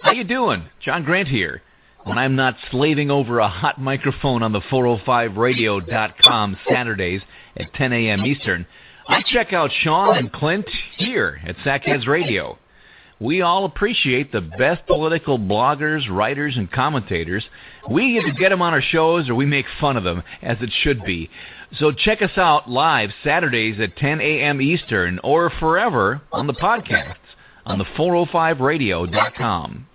How you doing? John Grant here. When I'm not slaving over a hot microphone on the 405radio.com Saturdays at 10 a.m. Eastern, I check out Sean and Clint here at Sackheads Radio. We all appreciate the best political bloggers, writers, and commentators. We either get them on our shows or we make fun of them, as it should be. So check us out live Saturdays at 10 a.m. Eastern or forever on the podcasts on the 405radio.com.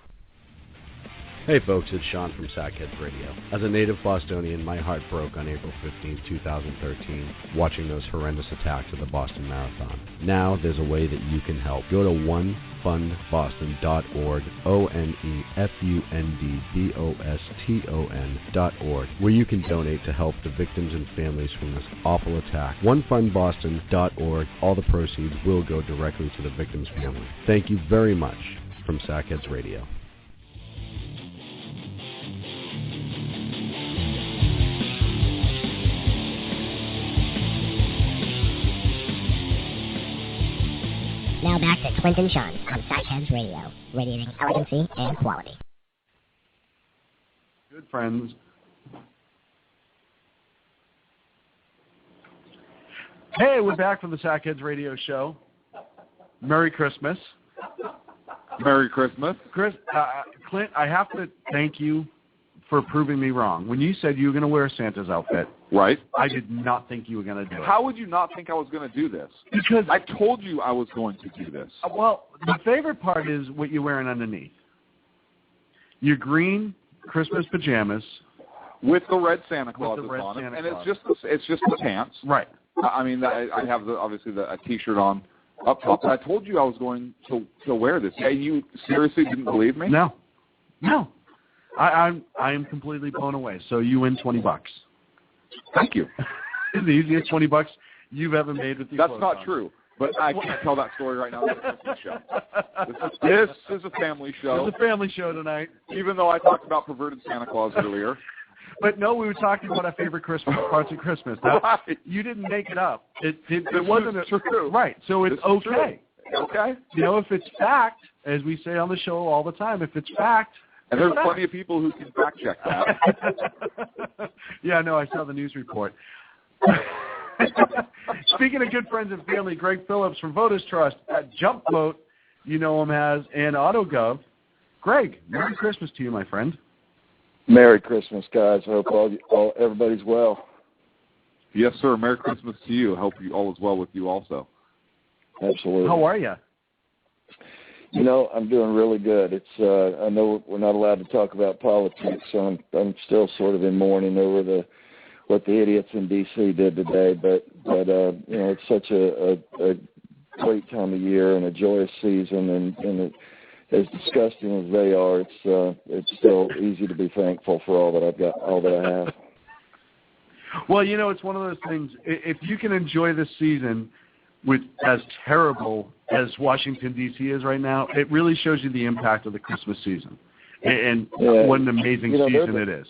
Hey folks, it's Sean from Sackheads Radio. As a native Bostonian, my heart broke on April 15, 2013, watching those horrendous attacks at the Boston Marathon. Now there's a way that you can help. Go to onefundboston.org, onefundboston.org, where you can donate to help the victims and families from this awful attack. Onefundboston.org, all the proceeds will go directly to the victim's family. Thank you very much from Sackheads Radio. Now back to Clint and Sean on Sackheads Radio, radiating elegancy and quality. Good friends. Hey, we're back from the Sackheads Radio Show. Merry Christmas. Merry Christmas. Clint, I have to thank you for proving me wrong. When you said you were going to wear Santa's outfit, right? I did not think you were going to do it. How would you not think I was going to do this? Because I told you I was going to do this. Well, the favorite part is what you're wearing underneath. Your green Christmas pajamas with the red Santa Claus on it, and it's just the pants. Right. I mean, I have obviously a T-shirt on up top. I told you I was going to wear this. Yeah, you seriously didn't believe me? No. I am completely blown away. So you win $20. Thank you. The easiest $20 you've ever made with your That's clothes not on. True, but I can't tell that story right now. It's a Christmas show. This is a family show. It's a family show tonight. Even though I talked about perverted Santa Claus earlier. But no, we were talking about our favorite Christmas parts of Christmas. Right. You didn't make it up. It wasn't true. Right. So it's okay. True. Okay. You know, if it's fact, as we say on the show all the time, if it's fact. And there's plenty of people who can fact check that. Yeah, no, I saw the news report. Speaking of good friends and family, Greg Phillips from Voters Trust at Jump Vote, you know him as, and AutoGov. Greg, Merry Christmas to you, my friend. Merry Christmas, guys. I hope everybody's well. Yes, sir. Merry Christmas to you. I hope all is well with you also. Absolutely. How are you? You know, I'm doing really good. It's I know we're not allowed to talk about politics, so I'm still sort of in mourning over what the idiots in D.C. did today. But you know, it's such a great time of year and a joyous season, and as disgusting as they are, it's still easy to be thankful for all that I've got, all that I have. Well, you know, it's one of those things. If you can enjoy this season with as terrible as Washington, D.C. is right now, it really shows you the impact of the Christmas season and what an amazing season it is.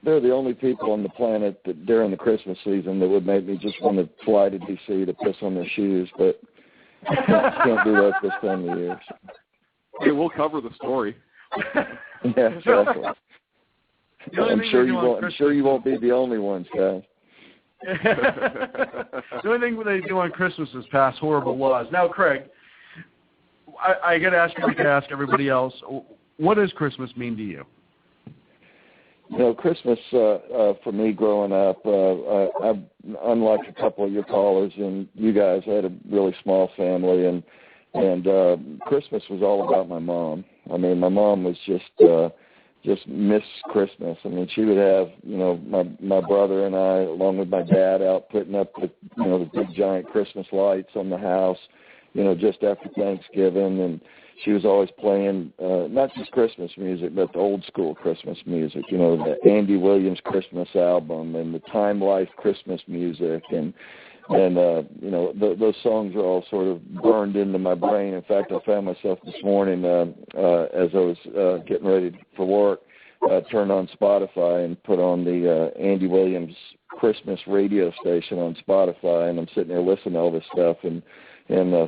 They're the only people on the planet that during the Christmas season that would make me just want to fly to D.C. to piss on their shoes, but can't do that this time of year. Hey, we'll cover the story. Yeah, exactly. I'm sure you won't be the only ones, guys. The only thing they do on Christmas is pass horrible laws. Now, Craig, I got to ask you, like I ask everybody else, what does Christmas mean to you? You know, Christmas for me growing up, unlike a couple of your callers and you guys, I had a really small family, and Christmas was all about my mom. I mean, my mom was just miss Christmas. I mean, she would have, my brother and I, along with my dad, out putting up the big giant Christmas lights on the house, just after Thanksgiving. And she was always playing not just Christmas music, but the old school Christmas music, the Andy Williams Christmas album and the Time Life Christmas music. And those songs are all sort of burned into my brain. In fact, I found myself this morning as I was getting ready for work, turned on Spotify and put on the Andy Williams Christmas radio station on Spotify, and I'm sitting there listening to all this stuff and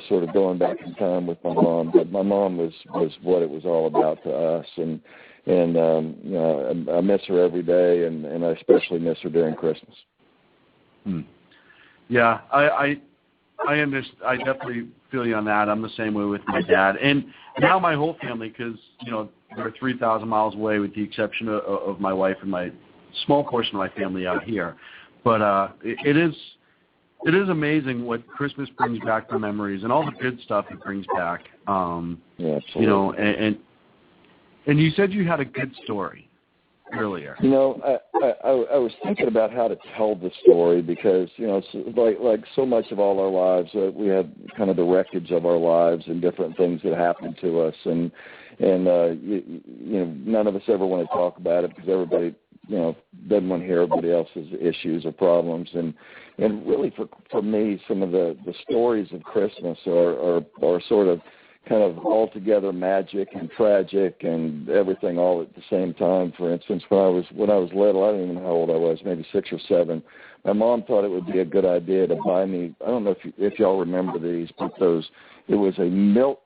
sort of going back in time with my mom. But my mom was what it was all about to us, and I miss her every day, and I especially miss her during Christmas. Yeah, I definitely feel you on that. I'm the same way with my dad, and now my whole family, because they're 3,000 miles away, with the exception of my wife and my small portion of my family out here. But it is amazing what Christmas brings back for memories and all the good stuff it brings back. Yeah, absolutely. And you said you had a good story earlier. I was thinking about how to tell the story because, like so much of all our lives, we have kind of the wreckage of our lives and different things that happen to us. And none of us ever want to talk about it because everybody, doesn't want to hear everybody else's issues or problems. And really for me, some of the stories of Christmas are sort of kind of altogether magic and tragic and everything all at the same time. For instance, when I was little, I don't even know how old I was, maybe 6 or 7. My mom thought it would be a good idea to buy me, I don't know if y'all remember these, but it was a milk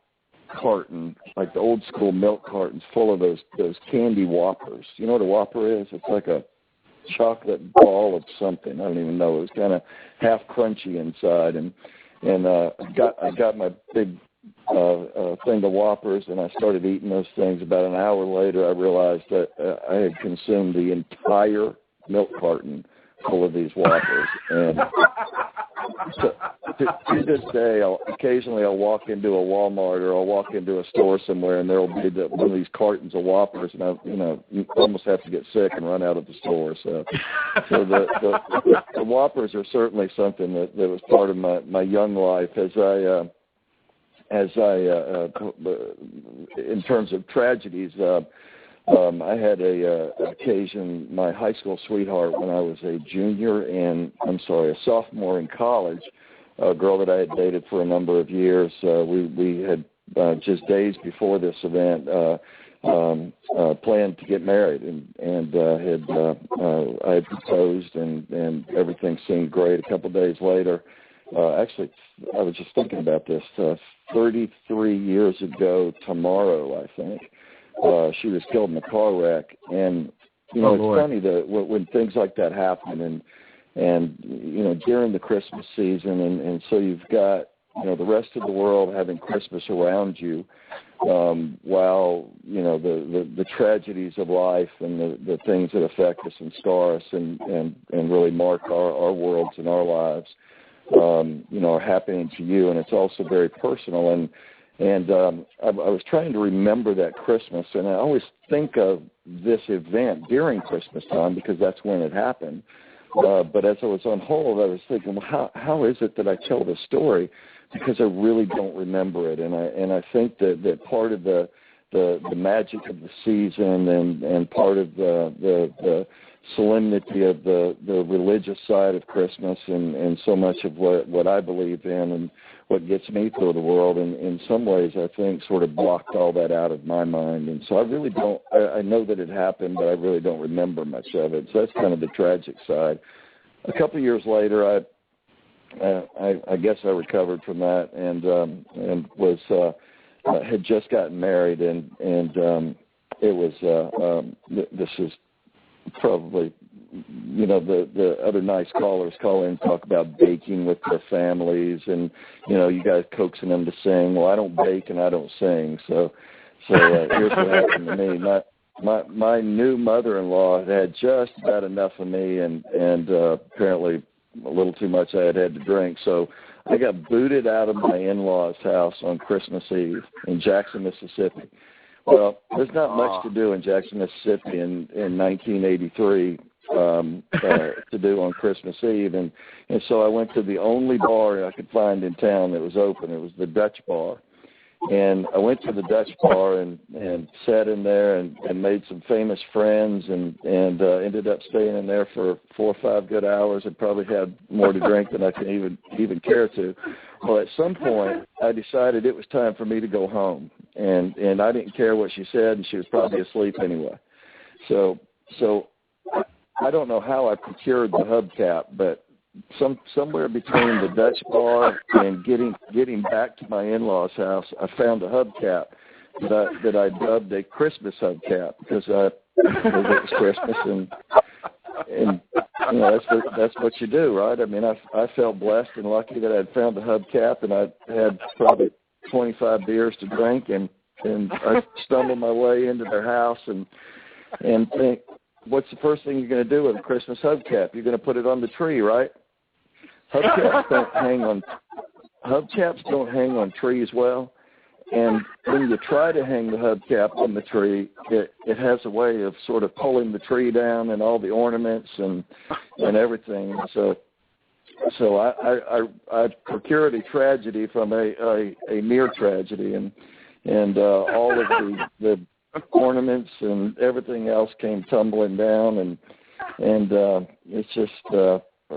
carton, like the old school milk cartons full of those candy Whoppers. You know what a Whopper is? It's like a chocolate ball of something. I don't even know. It was kind of half crunchy inside, and I got my big thing of Whoppers, and I started eating those things. About an hour later, I realized that I had consumed the entire milk carton full of these Whoppers. And to this day, occasionally I'll walk into a Walmart or I'll walk into a store somewhere, and there'll be one of these cartons of Whoppers, and you almost have to get sick and run out of the store. So the Whoppers are certainly something that was part of my young life as I in terms of tragedies. I had a occasion, my high school sweetheart, when I was a sophomore in college, a girl that I had dated for a number of years. We had just days before this event planned to get married, and I had proposed, and everything seemed great. A couple of days later, actually, I was just thinking about this. 33 years ago tomorrow, I think, she was killed in a car wreck. And it's funny that when things like that happen, and during the Christmas season, and so you've got the rest of the world having Christmas around you, while the tragedies of life and the things that affect us and scar us and really mark our worlds and our lives, are happening to you, and it's also very personal. And I was trying to remember that Christmas, and I always think of this event during Christmas time because that's when it happened. But as I was on hold, I was thinking, well, how is it that I tell the story? Because I really don't remember it, and I think that part of the magic of the season and part of the solemnity of the religious side of Christmas and so much of what I believe in and what gets me through the world, and in some ways I think sort of blocked all that out of my mind. And so I really don't, I know that it happened, but I really don't remember much of it. So that's kind of the tragic side. A couple of years later, I guess I recovered from that and was had just gotten married, and it was this is probably the other nice callers call in and talk about baking with their families, and you guys coaxing them to sing. Well, I don't bake and I don't sing, so here's what happened to me. My new mother-in-law had just about enough of me, and apparently a little too much I had to drink. So I got booted out of my in-laws' house on Christmas Eve in Jackson, Mississippi. Well, there's not much to do in Jackson, Mississippi in 1983 to do on Christmas Eve, and so I went to the only bar I could find in town that was open. It was the Dutch bar. And I went to the Dutch bar and sat in there and made some famous friends and ended up staying in there for 4 or 5 good hours. I probably had more to drink than I can even care to. Well, at some point, I decided it was time for me to go home. And I didn't care what she said, and she was probably asleep anyway. So I don't know how I procured the hubcap, but somewhere between the Dutch bar and getting back to my in-laws' house, I found a hubcap that I dubbed a Christmas hubcap because it was Christmas, and you know that's what you do, right? I mean, I felt blessed and lucky that I'd found a hubcap, and I had probably 25 beers to drink, and I stumbled my way into their house and think, what's the first thing you're going to do with a Christmas hubcap? You're going to put it on the tree, right? Hubcaps don't hang on trees well, and when you try to hang the hubcap on the tree, it has a way of sort of pulling the tree down and all the ornaments and everything. So I procured a tragedy from a near tragedy, and all of the ornaments and everything else came tumbling down, and it's just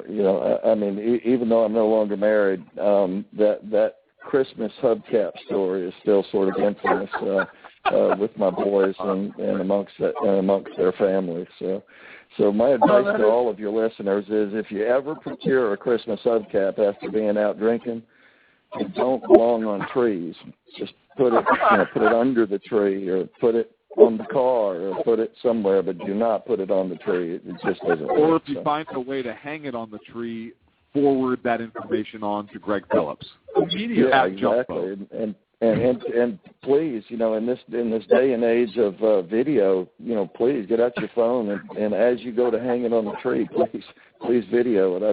you know, I mean, even though I'm no longer married, that Christmas hubcap story is still sort of infamous with my boys and amongst their families. So my advice to all of your listeners is, if you ever procure a Christmas hubcap after being out drinking, it don't belong on trees. Just put it under the tree, or put it on the car, or put it somewhere, but do not put it on the tree. It just doesn't work. Or if you find a way to hang it on the tree, forward that information on to Greg Phillips immediately. Yeah, exactly. And please, you know, in this day and age of video, you know, please get out your phone and as you go to hang it on the tree, please video it.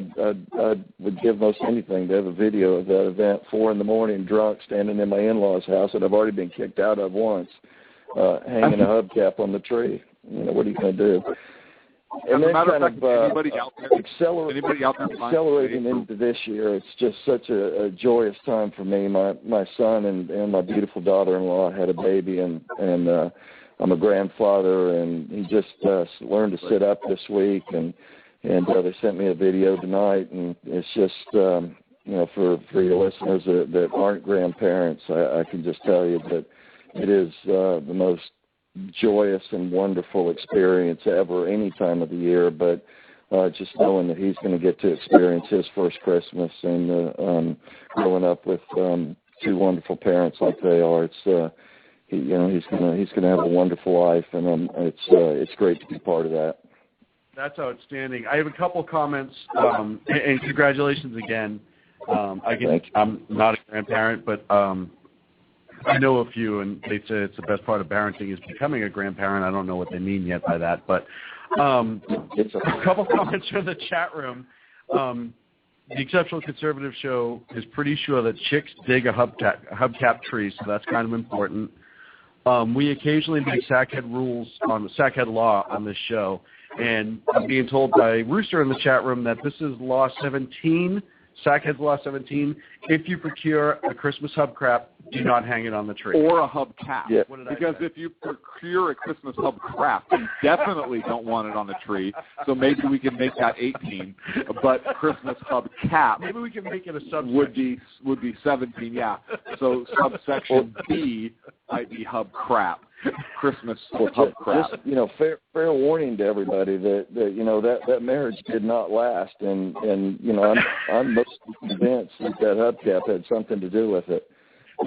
I would give most anything to have a video of that event. 4 a.m, drunk, standing in my in-laws' house that I've already been kicked out of once. Hanging a hubcap on the tree. You know, what are you going to do? And then kind of accelerating into this year, it's just such a joyous time for me. My son and my beautiful daughter-in-law had a baby, and I'm a grandfather, and he just learned to sit up this week, and they sent me a video tonight, and it's just, you know, for your listeners that aren't grandparents, I can just tell you that it is the most joyous and wonderful experience ever, any time of the year. But just knowing that he's going to get to experience his first Christmas, and growing up with 2 wonderful parents like they are, it's he's going to have a wonderful life, and it's great to be part of that. That's outstanding. I have a couple comments, and congratulations again. I'm not a grandparent, but I know a few, and they say it's the best part of parenting is becoming a grandparent. I don't know what they mean yet by that, but a couple comments from the chat room. The Exceptional Conservative Show is pretty sure that chicks dig a hubcap tree, so that's kind of important. We occasionally make sackhead law on this show, and I'm being told by Rooster in the chat room that this is Law 17, Sackhead's Law 17. If you procure a Christmas hubcap, do not hang it on the tree. Or a hubcap. Yeah. Because if you procure a Christmas hubcap, you definitely don't want it on the tree. So maybe we can make that 18. But Christmas hubcap, maybe we can make it a subsection. Would be 17. Yeah. So subsection B might be hubcap. Christmas hubcap. Just, you know, fair warning to everybody that you know that marriage did not last, and you know I'm most convinced that hubcap had something to do with it.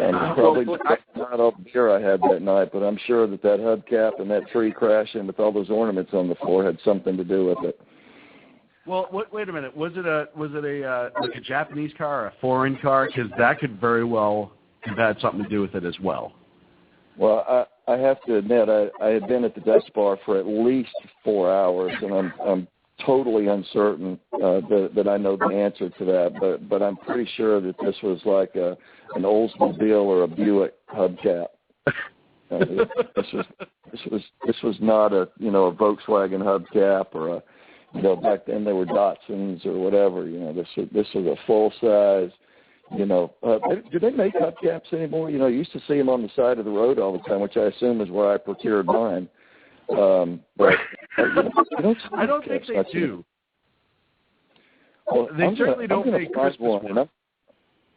And probably not all the beer I had that night, but I'm sure that hubcap and that tree crashing with all those ornaments on the floor had something to do with it. Well, wait a minute. Was it like a Japanese car or a foreign car? Because that could very well have had something to do with it as well. Well, I have to admit, I had been at the Dutch bar for at least 4 hours, and I'm totally uncertain that I know the answer to that, but I'm pretty sure that this was like an Oldsmobile or a Buick hubcap. This was not a Volkswagen hubcap or back then they were Datsuns or whatever. This was a full size. Do they make hubcaps anymore? You used to see them on the side of the road all the time, which I assume is where I procured mine. But I don't think they do. Well, they certainly don't make Christmas one.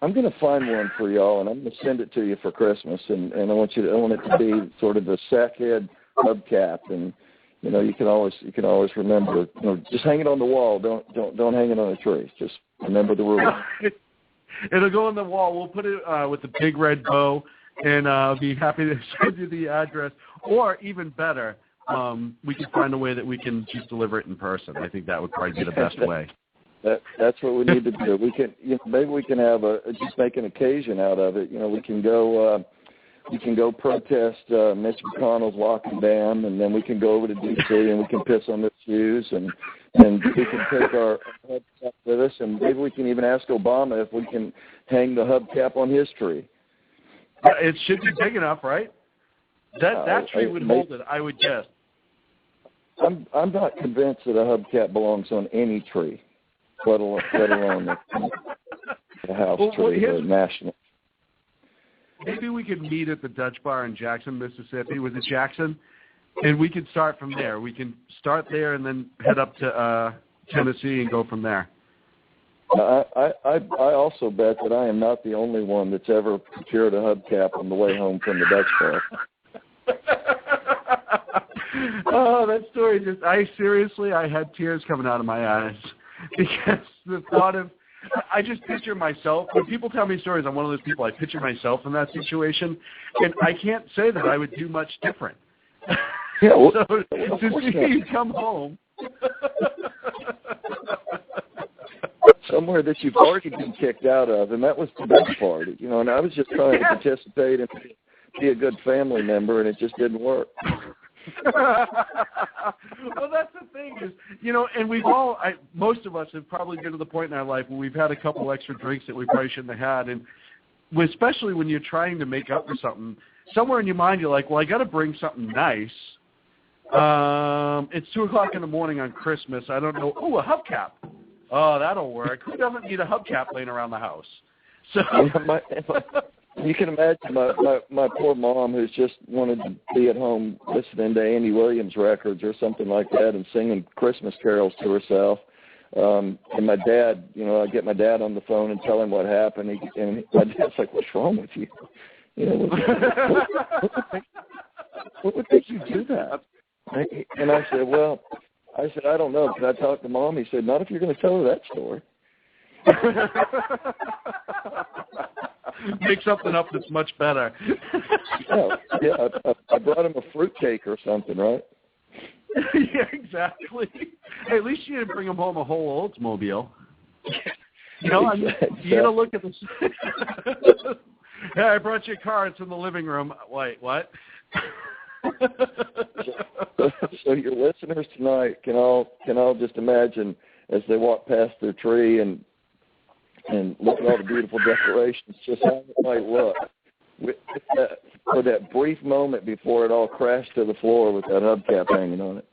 I'm going to find one for y'all, and I'm going to send it to you for Christmas. And I want it to be sort of a sackhead hubcap, and you can always remember. Just hang it on the wall. Don't hang it on a tree. Just remember the rule. It'll go on the wall. We'll put it with a big red bow, and I'll be happy to send you the address. Or even better, we can find a way that we can just deliver it in person. I think that would probably be the best way. That's what we need to do. We can maybe we can have just make an occasion out of it. We can go protest Mitch McConnell's lock and dam, and then we can go over to D.C. and we can piss on their shoes, and we can take our hubcap with us, and maybe we can even ask Obama if we can hang the hubcap on his tree. It should be big enough, right? That tree would hold it, I would guess. I'm not convinced that a hubcap belongs on any tree, let alone the house tree or national. Maybe we could meet at the Dutch Bar in Jackson, Mississippi. Was it Jackson? And we could start from there. We can start there and then head up to Tennessee and go from there. I also bet that I am not the only one that's ever procured a hubcap on the way home from the Dutch Bar. Oh, that story I had tears coming out of my eyes because the thought of, I just picture myself, when people tell me stories, I'm one of those people, I picture myself in that situation, and I can't say that I would do much different. Yeah, well, so to see you come home. Somewhere that you've already been kicked out of, and that was the best part. And I was just trying to participate and be a good family member, and it just didn't work. Well, that's the thing is, and we've most of us have probably been to the point in our life where we've had a couple extra drinks that we probably shouldn't have had, and especially when you're trying to make up for something, somewhere in your mind you're like, well, I got to bring something nice. It's 2:00 in the morning on Christmas. I don't know. Oh, a hubcap. Oh, that'll work. Who doesn't need a hubcap laying around the house? So you can imagine my poor mom who's just wanted to be at home listening to Andy Williams records or something like that and singing Christmas carols to herself. And my dad, I get my dad on the phone and tell him what happened. And my dad's like, "What's wrong with you? What would make you do that?" And I said, I don't know. Can I talk to Mom? He said, not if you're going to tell her that story. Make something up that's much better. Yeah, I brought him a fruitcake or something, right? Yeah, exactly. Hey, at least you didn't bring him home a whole Oldsmobile. You got to look at this. Hey, I brought you a car. It's in the living room. Wait, what? So your listeners tonight can all just imagine as they walk past their tree and look at all the beautiful decorations, just how it might look for that brief moment before it all crashed to the floor with that hubcap hanging on it.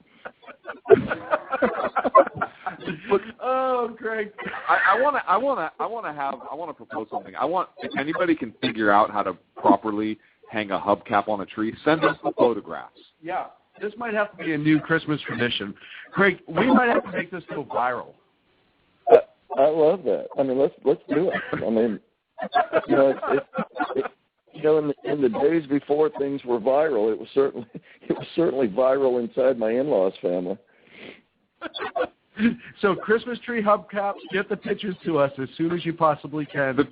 Oh, Greg! I want to propose something. If anybody can figure out how to properly hang a hubcap on a tree, send us the photographs. Yeah, this might have to be a new Christmas tradition. Craig, we might have to make this go viral. I love that. I mean, let's do it. I mean, in the days before things were viral, it was certainly viral inside my in-laws' family. So Christmas tree hubcaps, get the pictures to us as soon as you possibly can.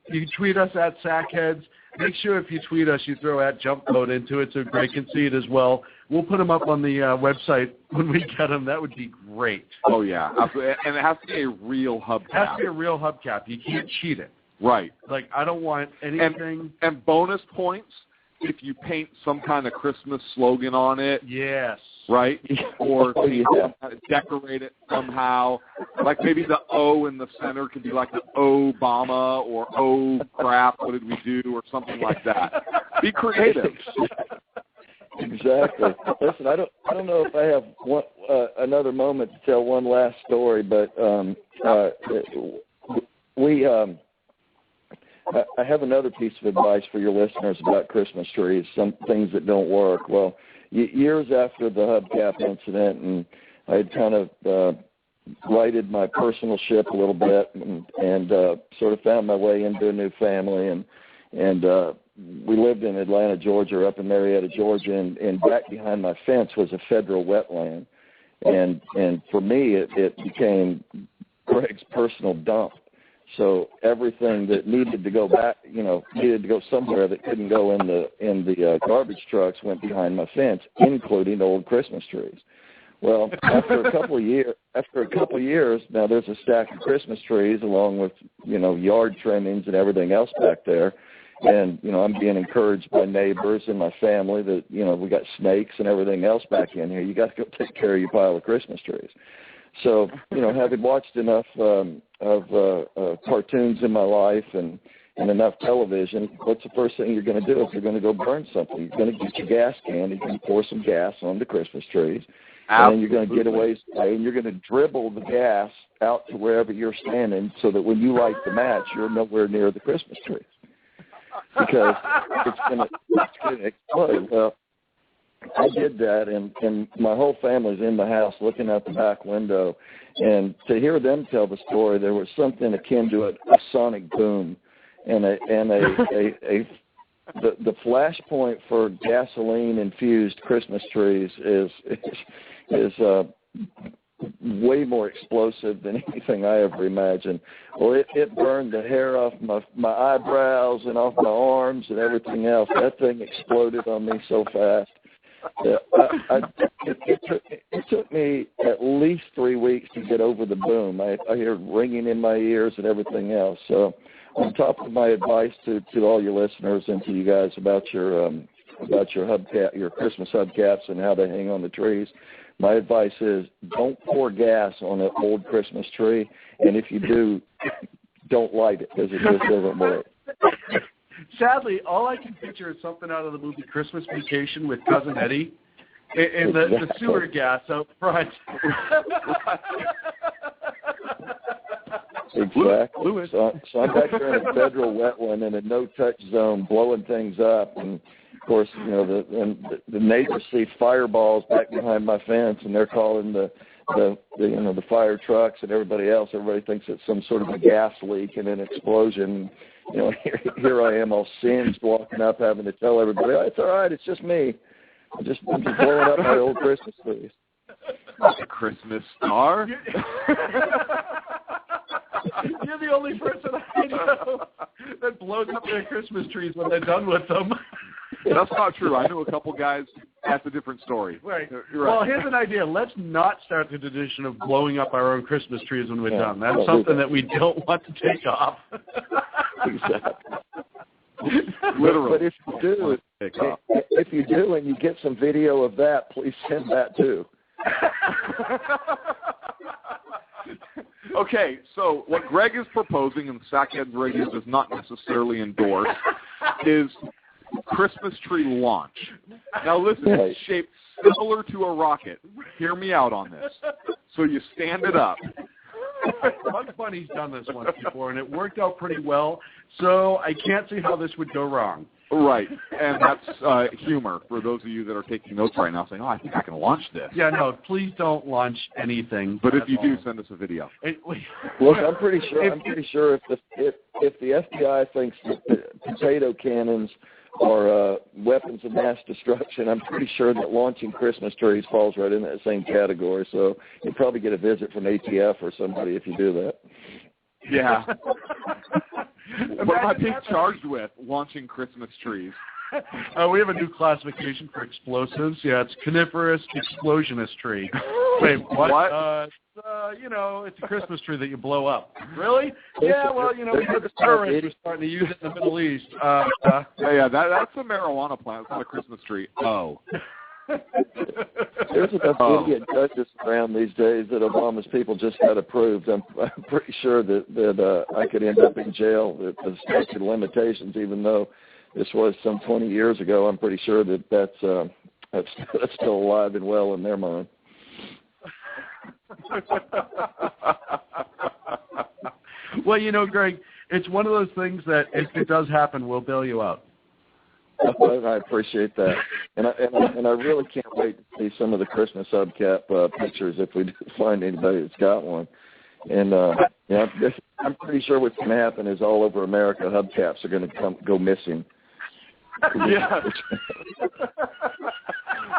You can tweet us at Sackheads. Make sure if you tweet us, you throw at Jump Vote into it so Greg can see it as well. We'll put them up on the website when we get them. That would be great. Oh, yeah. And it has to be a real hubcap. It has to be a real hubcap. You can't cheat it. Right. Like, I don't want anything. And bonus points if you paint some kind of Christmas slogan on it. Yes. Right? Or decorate it somehow. Like maybe the O in the center could be like the Obama or oh crap, what did we do, or something like that. Be creative. Exactly. Listen, I don't know if I have another moment to tell one last story, but I have another piece of advice for your listeners about Christmas trees, some things that don't work. Well, years after the Hubcap incident, and I had kind of righted my personal ship a little bit and sort of found my way into a new family, and we lived in Atlanta, Georgia, up in Marietta, Georgia, and back behind my fence was a federal wetland. And for me, it became Greg's personal dump. So everything that needed to go back, needed to go somewhere that couldn't go in the garbage trucks went behind my fence, including old Christmas trees. Well, after a couple of years, now there's a stack of Christmas trees along with, yard trimmings and everything else back there. And, I'm being encouraged by neighbors and my family that, we got snakes and everything else back in here. You got to go take care of your pile of Christmas trees. So, having watched enough of cartoons in my life and enough television, what's the first thing you're going to do if you're going to go burn something? You're going to get your gas can, you're going to pour some gas on the Christmas trees, and then you're going to get away and you're going to dribble the gas out to wherever you're standing so that when you light the match, you're nowhere near the Christmas trees. Because it's going to explode. Well, I did that, and my whole family's in the house looking out the back window. And to hear them tell the story, there was something akin to a sonic boom, and the flashpoint for gasoline-infused Christmas trees is way more explosive than anything I ever imagined. Well, it burned the hair off my eyebrows and off my arms and everything else. That thing exploded on me so fast. It took me at least 3 weeks to get over the boom. I hear ringing in my ears and everything else. So on top of my advice to all your listeners and to you guys about your hubcap, your Christmas hubcaps and how they hang on the trees, my advice is don't pour gas on an old Christmas tree, and if you do, don't light it because it just doesn't work. Sadly, all I can picture is something out of the movie Christmas Vacation with Cousin Eddie and the sewer gas out front. Exactly. So I'm back there in a federal wetland in a no-touch zone blowing things up, and of course, the neighbors see fireballs back behind my fence, and they're calling the fire trucks and everybody else. Everybody thinks it's some sort of a gas leak and an explosion. Here I am all singed walking up having to tell everybody, oh, it's all right, it's just me. I'm just blowing up my old Christmas trees. A Christmas star? You're the only person I know that blows up their Christmas trees when they're done with them. That's not true. I know a couple guys. That's a different story. Right. You're Well, right. here's an idea. Let's not start the tradition of blowing up our own Christmas trees when we're done. That's something that we don't want to take off. Exactly. Literally. But if you do and you get some video of that, please send that too. Okay, so what Greg is proposing, and Sackheads Radio does not necessarily endorse, is Christmas tree launch. Now listen, it's shaped similar to a rocket. Hear me out on this. So you stand it up. Bugs Bunny's done this once before, and it worked out pretty well, so I can't see how this would go wrong. Right, and that's humor for those of you that are taking notes right now, saying, "Oh, I think I can launch this." Yeah, no, please don't launch anything. But if you do, send us a video. Look, I'm pretty sure if the FBI thinks that potato cannons are weapons of mass destruction, I'm pretty sure that launching Christmas trees falls right in that same category. So you'll probably get a visit from ATF or somebody if you do that. Yeah. What am I being charged with? Launching Christmas trees. We have a new classification for explosives. Yeah, it's coniferous explosionist tree. Wait, what? it's a Christmas tree that you blow up. Really? Yeah, well, we heard the terrorists are starting to use it in the Middle East. That's a marijuana plant. It's not a Christmas tree. Oh. There's enough idiot judges around these days that Obama's people just got approved. I'm pretty sure that I could end up in jail with the statute of limitations, even though this was some 20 years ago. I'm pretty sure that's still alive and well in their mind. Well, Greg, it's one of those things that if it does happen, we'll bail you out. I appreciate that, and I really can't wait to see some of the Christmas hubcap pictures if we find anybody that's got one. And I'm pretty sure what's going to happen is all over America, hubcaps are going to go missing. Yeah.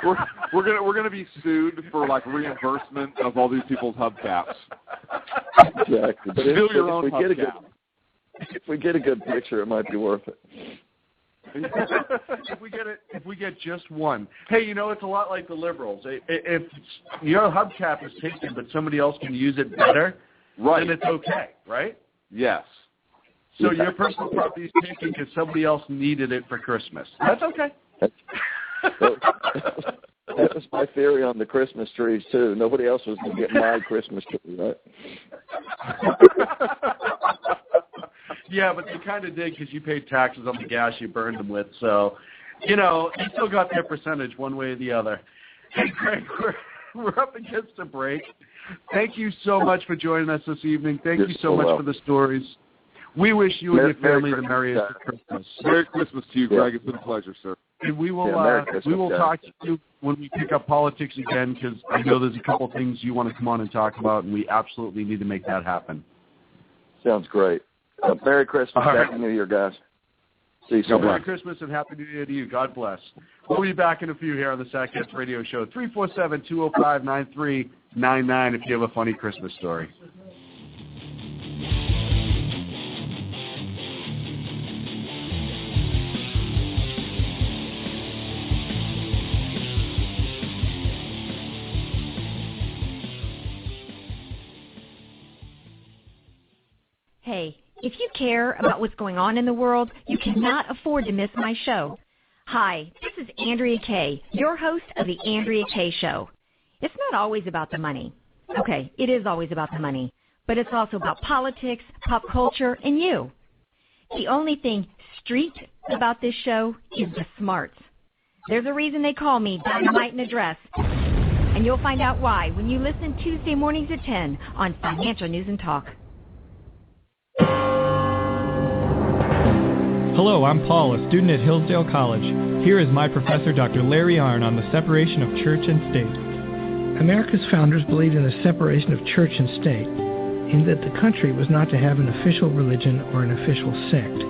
we're gonna be sued for reimbursement of all these people's hubcaps. Exactly. But if we get a good picture, it might be worth it. If we get just one. Hey, it's a lot like the liberals. If your hubcap is taken, but somebody else can use it better, right, then it's okay, right? Yes. So your personal property is taken because somebody else needed it for Christmas. That's okay. That was my theory on the Christmas trees, too. Nobody else was going to get my Christmas tree, right? Yeah, but they kind of did because you paid taxes on the gas you burned them with. So, they still got their percentage one way or the other. Hey, Greg, we're up against a break. Thank you so much for joining us this evening. Thank you so much for the stories. We wish you and your family the merriest of Christmas. Merry Christmas to you, Greg. It's been a pleasure, sir. And we will talk to you when we pick up politics again, because I know there's a couple things you want to come on and talk about, and we absolutely need to make that happen. Sounds great. Merry Christmas. Happy New Year, guys. See you soon. Merry Christmas and Happy New Year to you. God bless. We'll be back in a few here on the Sackheads Radio Show. 347-205-9399 if you have a funny Christmas story. Hey, if you care about what's going on in the world, you cannot afford to miss my show. Hi, this is Andrea Kay, your host of The Andrea Kay Show. It's not always about the money. Okay, it is always about the money, but it's also about politics, pop culture, and you. The only thing street about this show is the smarts. There's a reason they call me Dynamite in a Dress, and you'll find out why when you listen Tuesday mornings at 10 on Financial News and Talk. Hello, I'm Paul, a student at Hillsdale College. Here is my professor, Dr. Larry Arnn, on the separation of church and state. America's founders believed in the separation of church and state, in that the country was not to have an official religion or an official sect.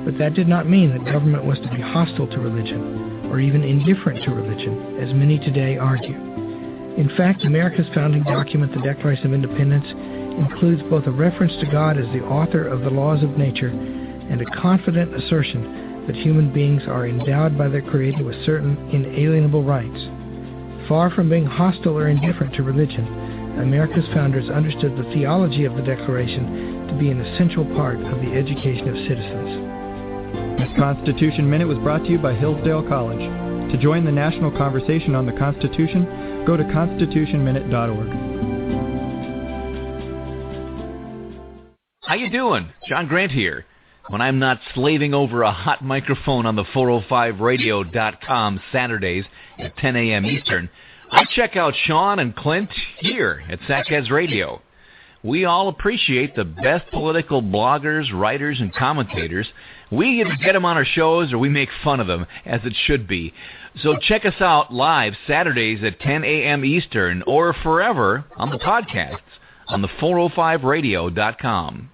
But that did not mean that government was to be hostile to religion, or even indifferent to religion, as many today argue. In fact, America's founding document, the Declaration of Independence, includes both a reference to God as the author of the laws of nature and a confident assertion that human beings are endowed by their Creator with certain inalienable rights. Far from being hostile or indifferent to religion, America's founders understood the theology of the Declaration to be an essential part of the education of citizens. This Constitution Minute was brought to you by Hillsdale College. To join the national conversation on the Constitution, go to constitutionminute.org. How you doing? John Grant here. When I'm not slaving over a hot microphone on the 405radio.com Saturdays at 10 a.m. Eastern, I check out Sean and Clint here at Sackheads Radio. We all appreciate the best political bloggers, writers, and commentators. We either get them on our shows or we make fun of them, as it should be. So check us out live Saturdays at 10 a.m. Eastern or forever on the podcasts on the 405radio.com.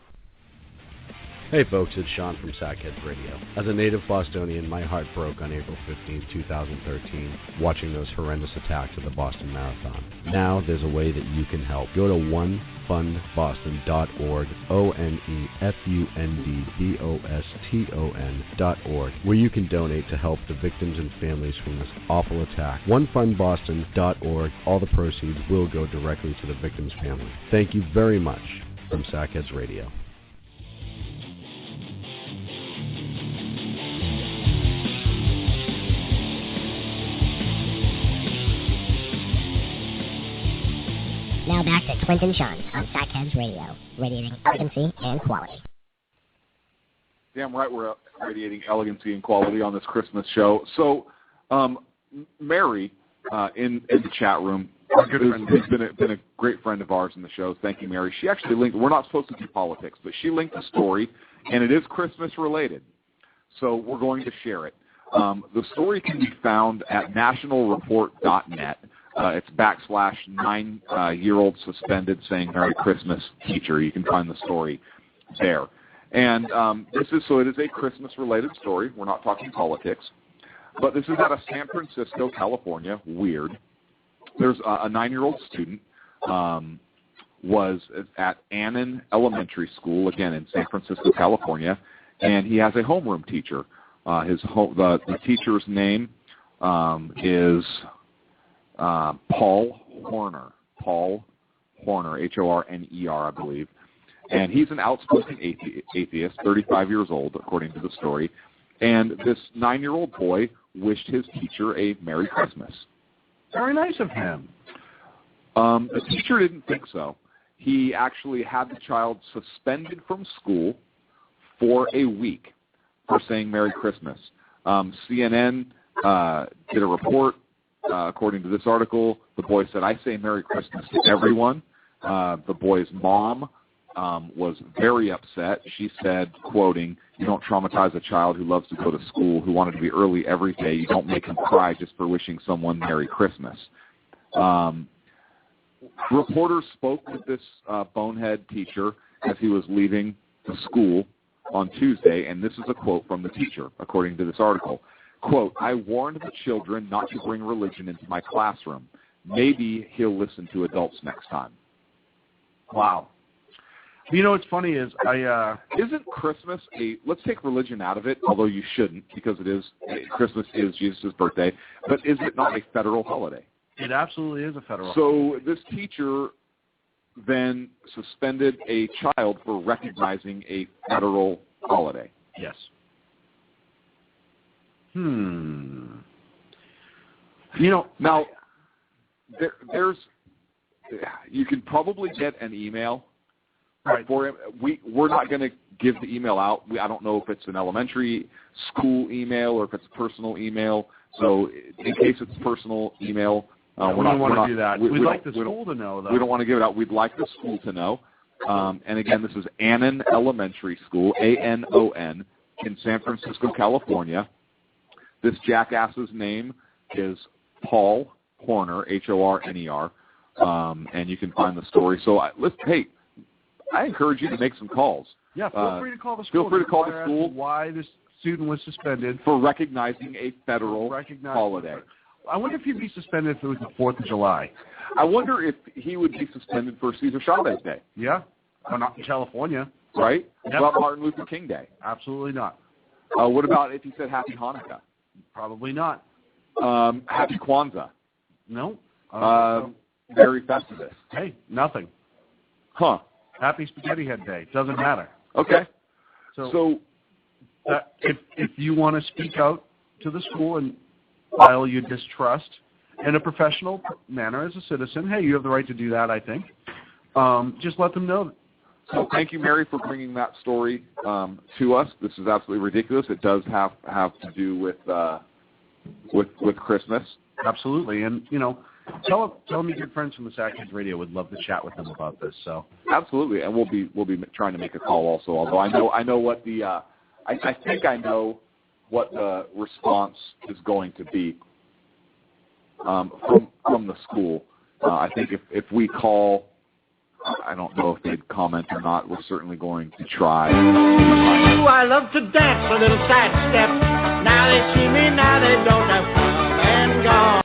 Hey folks, it's Sean from Sackheads Radio. As a native Bostonian, my heart broke on April 15, 2013, watching those horrendous attacks at the Boston Marathon. Now there's a way that you can help. Go to onefundboston.org, ONEFUNDBOSTON.org, where you can donate to help the victims and families from this awful attack. Onefundboston.org, all the proceeds will go directly to the victim's family. Thank you very much from Sackheads Radio. Now back to Clint and Sean on Sackheads Radio, radiating elegancy and quality. Damn right we're radiating elegancy and quality on this Christmas show. So, Mary, in the chat room, has been a great friend of ours in the show. Thank you, Mary. She actually linked, we're not supposed to do politics, but she linked a story, and it is Christmas related. So we're going to share it. The story can be found at nationalreport.net. It's /9-year-old suspended saying Merry Christmas teacher. You can find the story there. And it is a Christmas-related story. We're not talking politics. But this is out of San Francisco, California. Weird. There's a 9-year-old student was at Annan Elementary School, again in San Francisco, California, and he has a homeroom teacher. The teacher's name is Paul Horner. Paul Horner, Horner, I believe. And he's an outspoken atheist, 35 years old, according to the story. And this 9-year-old boy wished his teacher a Merry Christmas. Very nice of him. The teacher didn't think so. He actually had the child suspended from school for a week for saying Merry Christmas. CNN did a report. According to this article, the boy said, "I say Merry Christmas to everyone." The boy's mom was very upset. She said, quoting, "You don't traumatize a child who loves to go to school, who wanted to be early every day. You don't make him cry just for wishing someone Merry Christmas." Reporters spoke with this bonehead teacher as he was leaving the school on Tuesday, and this is a quote from the teacher, according to this article. Quote, "I warned the children not to bring religion into my classroom. Maybe he'll listen to adults next time." Wow. You know what's funny is isn't Christmas let's take religion out of it, although you shouldn't because Christmas is Jesus' birthday, but is it not a federal holiday? It absolutely is a federal So holiday. this teacher then suspended a child for recognizing a federal holiday. Yes. Now, there's you can probably get an email for him. We're not going to give the email out. I don't know if it's an elementary school email or if it's a personal email. So in case it's personal email, we don't want to do that. We'd like the school to know, though. We don't want to give it out. We'd like the school to know. And again, this is Annan Elementary School, ANON, in San Francisco, California. This jackass's name is Paul Horner, Horner, and you can find the story. So, I encourage you to make some calls. Yeah, feel free to call the school. Feel free to call the school. Why this student was suspended. For recognizing a federal holiday. I wonder if he'd be suspended if it was the 4th of July. I wonder if he would be suspended for Cesar Chavez Day. Yeah. Well, not in California. Right? Yep. What about Martin Luther King Day? Absolutely not. What about if he said Happy Hanukkah? Probably not. Happy Kwanzaa? No. Very Festivus? Hey, nothing. Huh. Happy Spaghetti Head Day. Doesn't matter. Okay. So if you want to speak out to the school and file your distrust in a professional manner as a citizen, hey, you have the right to do that, I think. Just let them know. So thank you, Mary, for bringing that story to us. This is absolutely ridiculous. It does have to do with Christmas. Absolutely, and tell them your good friends from the Sackheads Radio would love to chat with them about this. So absolutely, and we'll be trying to make a call also. Although I know what the I think I know what the response is going to be from the school. I think if we call I don't know if they'd comment or not. We're certainly going to try. Ooh, I love to dance a little side step. Now they see me, now they don't have come and gone.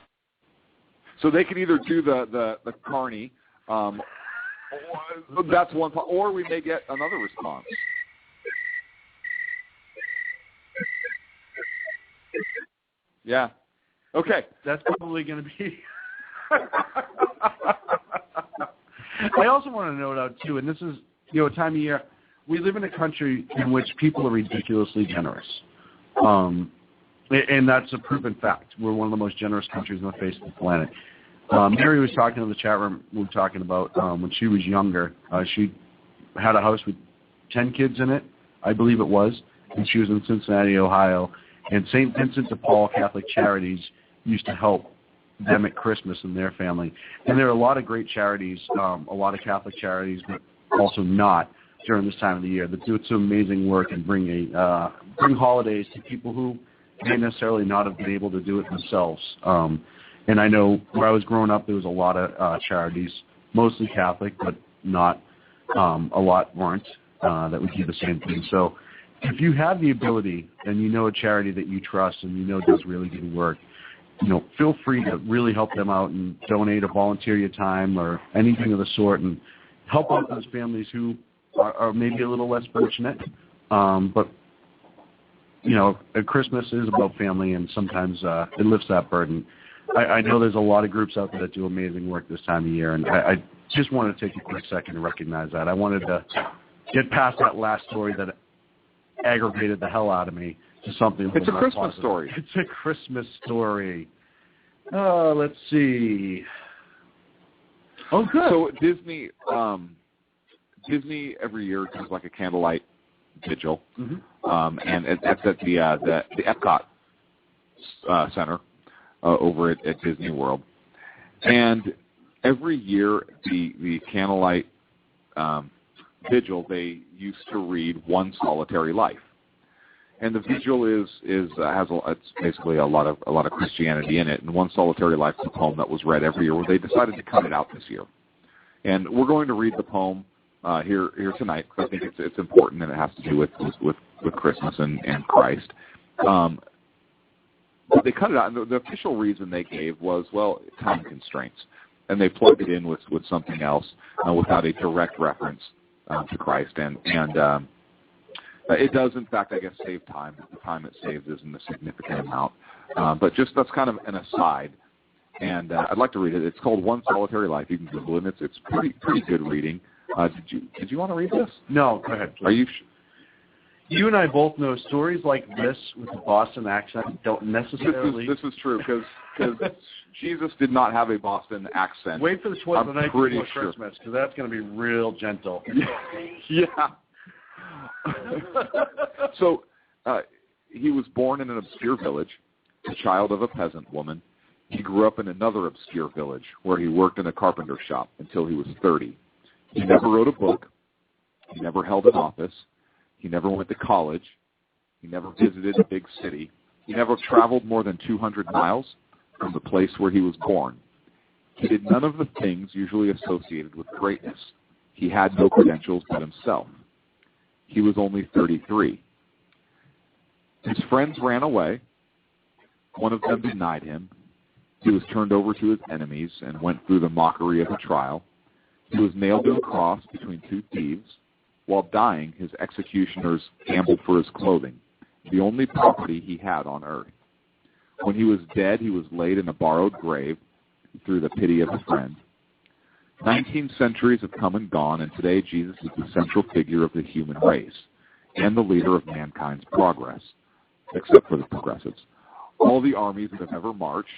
So they can either do the carny, that's one part, or we may get another response. Yeah. Okay. That's probably going to be... I also want to note out, too, and this is, a time of year, we live in a country in which people are ridiculously generous. And that's a proven fact. We're one of the most generous countries on the face of the planet. Mary was talking in the chat room, we were talking about when she was younger, she had a house with 10 kids in it, I believe it was, and she was in Cincinnati, Ohio, and St. Vincent de Paul Catholic Charities used to help them at Christmas and their family. And there are a lot of great charities, a lot of Catholic charities, but also not during this time of the year, that do some amazing work and bring holidays to people who may necessarily not have been able to do it themselves. And I know where I was growing up, there was a lot of charities, mostly Catholic, but not a lot weren't, that would do the same thing. So if you have the ability and you know a charity that you trust and you know does really good work, feel free to really help them out and donate or volunteer your time or anything of the sort and help out those families who are maybe a little less fortunate. But, Christmas is about family, and sometimes it lifts that burden. I know there's a lot of groups out there that do amazing work this time of year, and I just wanted to take a quick second to recognize that. I wanted to get past that last story that aggravated the hell out of me to something. It's a Christmas story. It's a Christmas story. Let's see. Oh, good. So Disney every year does like a candlelight vigil, and it's at the Epcot Center over at Disney World. And every year the candlelight vigil, they used to read One Solitary Life. And the vigil it's basically a lot of Christianity in it. And One Solitary Life is a poem that was read every year. Well, they decided to cut it out this year, and we're going to read the poem here tonight because I think it's important and it has to do with Christmas and Christ. But they cut it out, and the official reason they gave was time constraints, and they plugged it in with something else without a direct reference to Christ and it does, in fact, I guess, save time. The time it saves isn't a significant amount. But just that's kind of an aside. And I'd like to read it. It's called One Solitary Life. You can Google it. It's pretty good reading. Did you want to read this? No, go ahead, please. Are you? You and I both know stories like this with a Boston accent don't necessarily... This is true, because Jesus did not have a Boston accent. Wait for the 12th the night before Christmas, because that's going to be real gentle. Yeah. So he was born in an obscure village, the child of a peasant woman. He grew up in another obscure village where he worked in a carpenter shop until he was 30. He never wrote a book. He never held an office. He never went to college. He never visited a big city. He never traveled more than 200 miles from the place where he was born. He did none of the things usually associated with greatness. He had no credentials but himself. He was only 33. His friends ran away. One of them denied him. He was turned over to his enemies and went through the mockery of a trial. He was nailed to a cross between two thieves. While dying, his executioners gambled for his clothing, the only property he had on earth. When he was dead, he was laid in a borrowed grave through the pity of a friend. 19 centuries have come and gone, and today Jesus is the central figure of the human race and the leader of mankind's progress, except for the progressives. All the armies that have ever marched,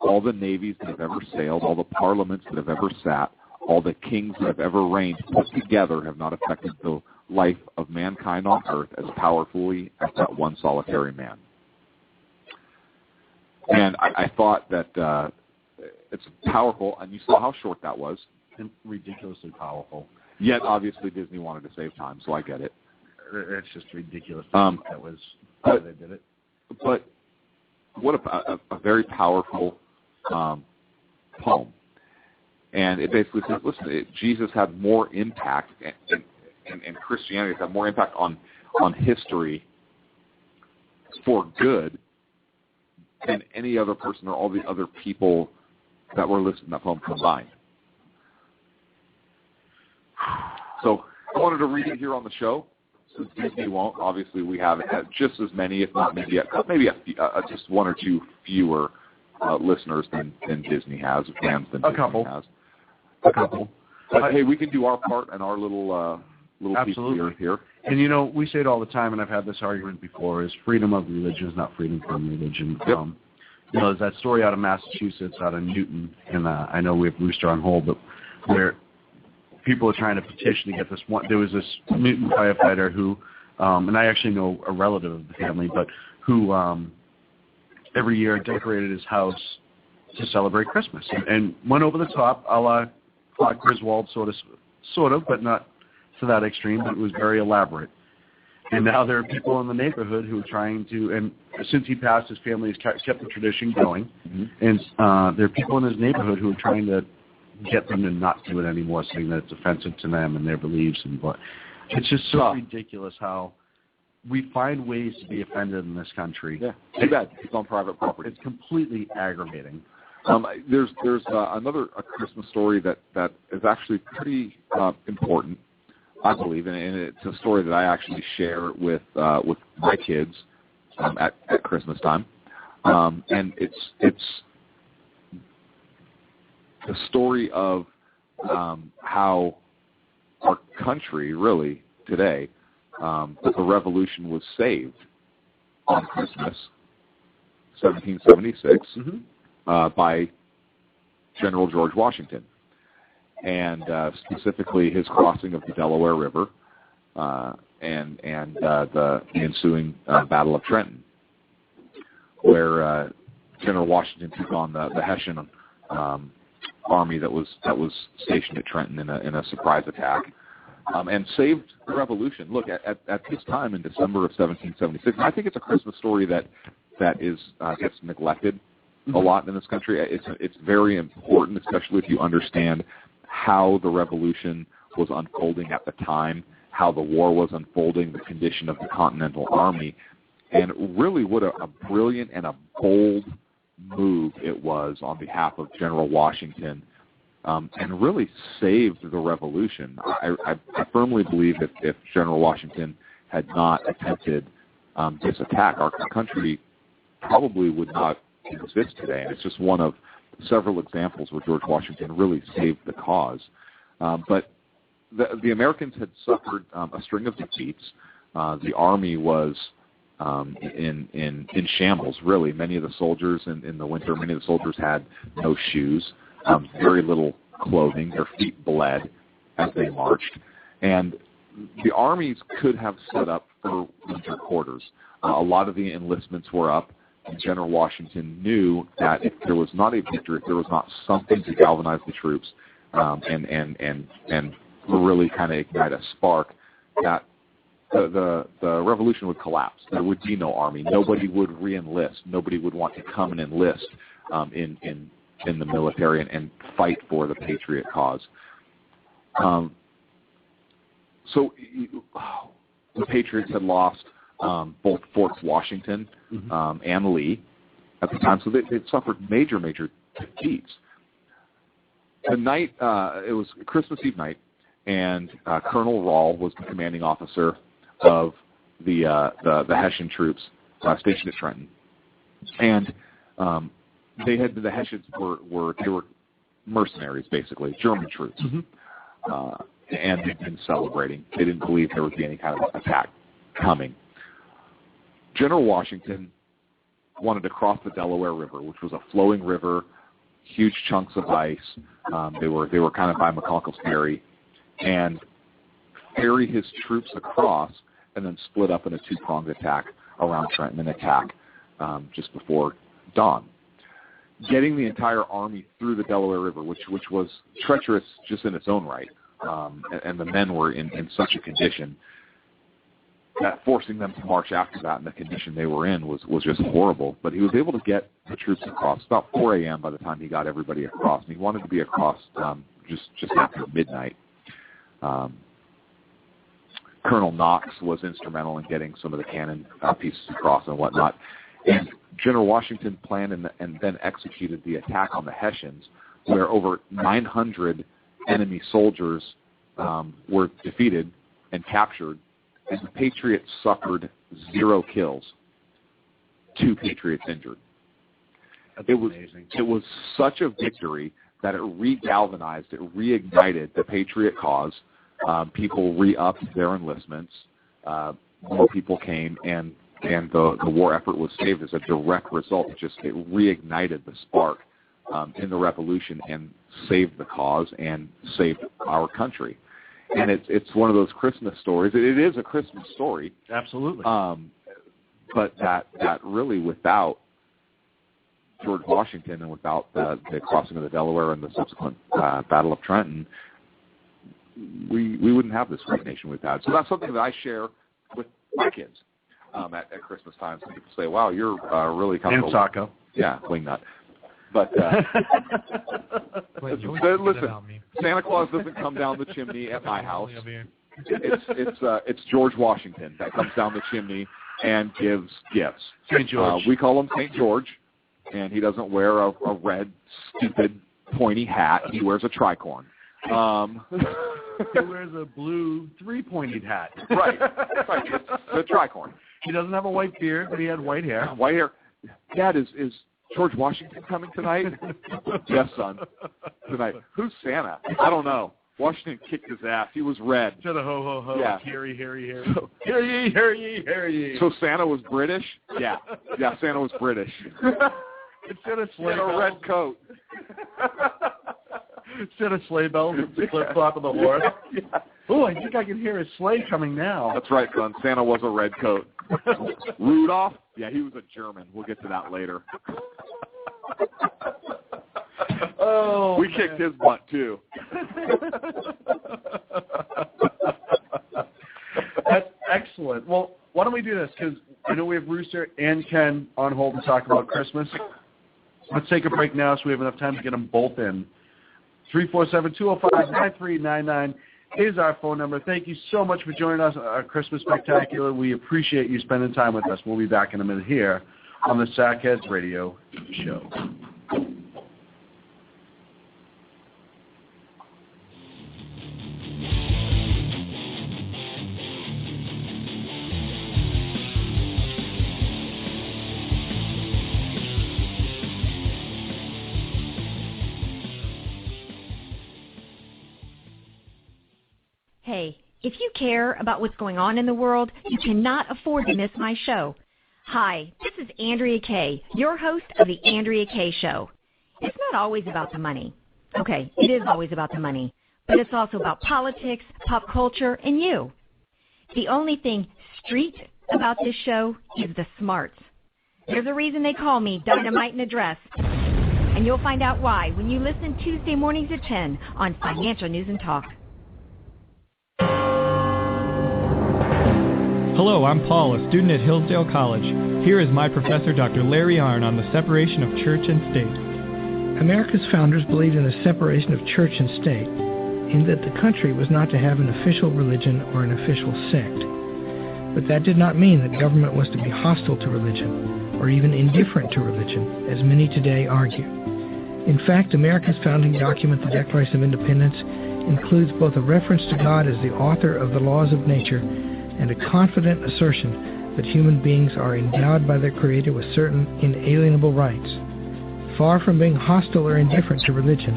all the navies that have ever sailed, all the parliaments that have ever sat, all the kings that have ever reigned put together have not affected the life of mankind on earth as powerfully as that one solitary man. And I thought that it's powerful, and you saw how short that was. And ridiculously powerful. Yet, obviously, Disney wanted to save time, so I get it. It's just ridiculous. That was how they did it. But what a very powerful poem. And it basically says, listen, Jesus had more impact, and Christianity has had more impact on history for good than any other person or all the other people that were listed in that poem combined. So I wanted to read it here on the show. Since Disney won't, obviously we have just as many, if not maybe just one or two fewer listeners than Disney has, fans than Disney has. A couple. But hey, we can do our part and our little piece here. And you know, we say it all the time, and I've had this argument before: is freedom of religion is not freedom from religion. Yep. You know, there's that story out of Massachusetts, out of Newton, and I know we have Rooster on hold, but where people are trying to petition to get this one. There was this Newton firefighter who, and I actually know a relative of the family, but who every year decorated his house to celebrate Christmas and went over the top, a la Clark Griswold, sort of, but not to that extreme. But it was very elaborate. And now there are people in the neighborhood who are trying to, and since he passed, his family has kept the tradition going. Mm-hmm. And there are people in his neighborhood who are trying to get them to not do it anymore, saying that it's offensive to them and their beliefs. But it's just so ridiculous how we find ways to be offended in this country. Yeah, too bad. It's on private property. It's completely aggravating. There's another Christmas story that is actually pretty important, I believe, and it's a story that I actually share with my kids at Christmas time, and it's the story of how our country really today, that the revolution was saved on Christmas, 1776, by General George Washington, and specifically his crossing of the Delaware River and the ensuing Battle of Trenton, where General Washington took on the Hessian army that was stationed at Trenton in a surprise attack, and saved the revolution. Look, at this time in December of 1776, and I think it's a Christmas story that gets neglected a lot in this country. It's very important, especially if you understand how the revolution was unfolding at the time, how the war was unfolding, the condition of the Continental Army, and really what a brilliant and a bold move it was on behalf of General Washington, and really saved the revolution. I firmly believe if General Washington had not attempted this attack, our country probably would not exist today. And it's just one of several examples where George Washington really saved the cause. But the Americans had suffered a string of defeats. The army was in shambles, really. Many of the soldiers in the winter, many of the soldiers had no shoes, very little clothing. Their feet bled as they marched. And the armies could have set up for winter quarters. A lot of the enlistments were up, and General Washington knew that if there was not a victory, if there was not something to galvanize the troops and really kind of ignite a spark, that the revolution would collapse. There would be no army. Nobody would re-enlist. Nobody would want to come and enlist in the military and fight for the patriot cause. So the Patriots had lost both Forts Washington and Lee at the time, so they'd suffered major defeats. The night, it was Christmas Eve night, and Colonel Rahl was the commanding officer of the Hessian troops stationed at Trenton, and the Hessians were mercenaries, basically German troops, and they'd been celebrating. They didn't believe there would be any kind of attack coming. General Washington wanted to cross the Delaware River, which was a flowing river, huge chunks of ice. They were kind of by McConkle's Ferry, and ferry his troops across, and then split up in a two-pronged attack around Trenton, and attack just before dawn. Getting the entire army through the Delaware River, which was treacherous just in its own right, and the men were in such a condition. that forcing them to march after that in the condition they were in was just horrible. But he was able to get the troops across about 4 a.m. by the time he got everybody across. And he wanted to be across just after midnight. Colonel Knox was instrumental in getting some of the cannon pieces across and whatnot. And General Washington planned and then executed the attack on the Hessians, where over 900 enemy soldiers were defeated and captured, and the Patriots suffered 0 kills, 2 Patriots injured. That's amazing. It was such a victory that it re-galvanized, it reignited the Patriot cause. People re-upped their enlistments. More people came, and the war effort was saved as a direct result. It reignited the spark in the revolution and saved the cause and saved our country. And it's one of those Christmas stories. It is a Christmas story. Absolutely. But that really, without George Washington and without the crossing of the Delaware and the subsequent Battle of Trenton, we wouldn't have this great nation we've had. So that's something that I share with my kids at Christmas time. Some people say, wow, you're really comfortable. And Sacco. Yeah, wingnut. But listen, Santa Claus doesn't come down the chimney at my house. It's George Washington that comes down the chimney and gives gifts. St. George. We call him St. George, and he doesn't wear a red, stupid, pointy hat. He wears a tricorn. He wears a blue 3-pointed hat. Right. The tricorn. He doesn't have a white beard, but he had white hair. White hair. Dad, is George Washington coming tonight? Yes, son. Tonight. Who's Santa? I don't know. Washington kicked his ass. He was red. To the ho, ho, ho. Yeah. Hear ye, hear ye, hear ye. Hear ye, hear ye, hear ye. So Santa was British? Yeah. Yeah, Santa was British. Instead of sleigh in a red coat. Instead of sleigh bells, it's the flip-flop of the horse. Yeah. Oh, I think I can hear his sleigh coming now. That's right, son. Santa was a red coat. Rudolph? Yeah, he was a German. We'll get to that later. We kicked his butt, too. That's excellent. Well, why don't we do this? Because I know we have Rooster and Ken on hold to talk about Christmas. Let's take a break now so we have enough time to get them both in. 347-205-9399 is our phone number. Thank you so much for joining us on our Christmas Spectacular. We appreciate you spending time with us. We'll be back in a minute here on the Sackheads Radio Show. Hey, if you care about what's going on in the world, you cannot afford to miss my show. Hi, this is Andrea Kay, your host of The Andrea Kay Show. It's not always about the money. Okay, it is always about the money, but it's also about politics, pop culture, and you. The only thing street about this show is the smarts. There's a reason they call me Dynamite in a Dress, and you'll find out why when you listen Tuesday mornings at 10 on Financial News and Talk. Hello, I'm Paul, a student at Hillsdale College. Here is my professor, Dr. Larry Arnn, on the separation of church and state. America's founders believed in the separation of church and state, in that the country was not to have an official religion or an official sect. But that did not mean that government was to be hostile to religion, or even indifferent to religion, as many today argue. In fact, America's founding document, the Declaration of Independence, includes both a reference to God as the author of the laws of nature and a confident assertion that human beings are endowed by their Creator with certain inalienable rights. Far from being hostile or indifferent to religion,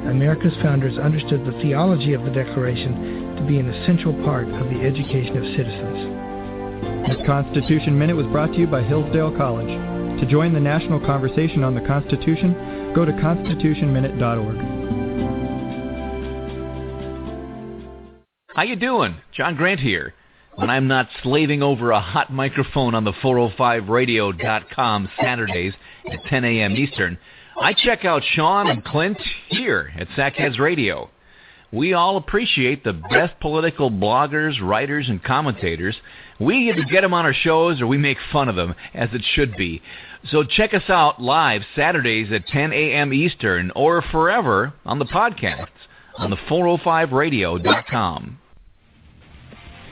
America's founders understood the theology of the Declaration to be an essential part of the education of citizens. This Constitution Minute was brought to you by Hillsdale College. To join the national conversation on the Constitution, go to constitutionminute.org. How you doing? John Grant here. When I'm not slaving over a hot microphone on the 405radio.com Saturdays at 10 a.m. Eastern, I check out Sean and Clint here at Sackheads Radio. We all appreciate the best political bloggers, writers, and commentators. We either get them on our shows or we make fun of them, as it should be. So check us out live Saturdays at 10 a.m. Eastern or forever on the podcasts on the 405radio.com.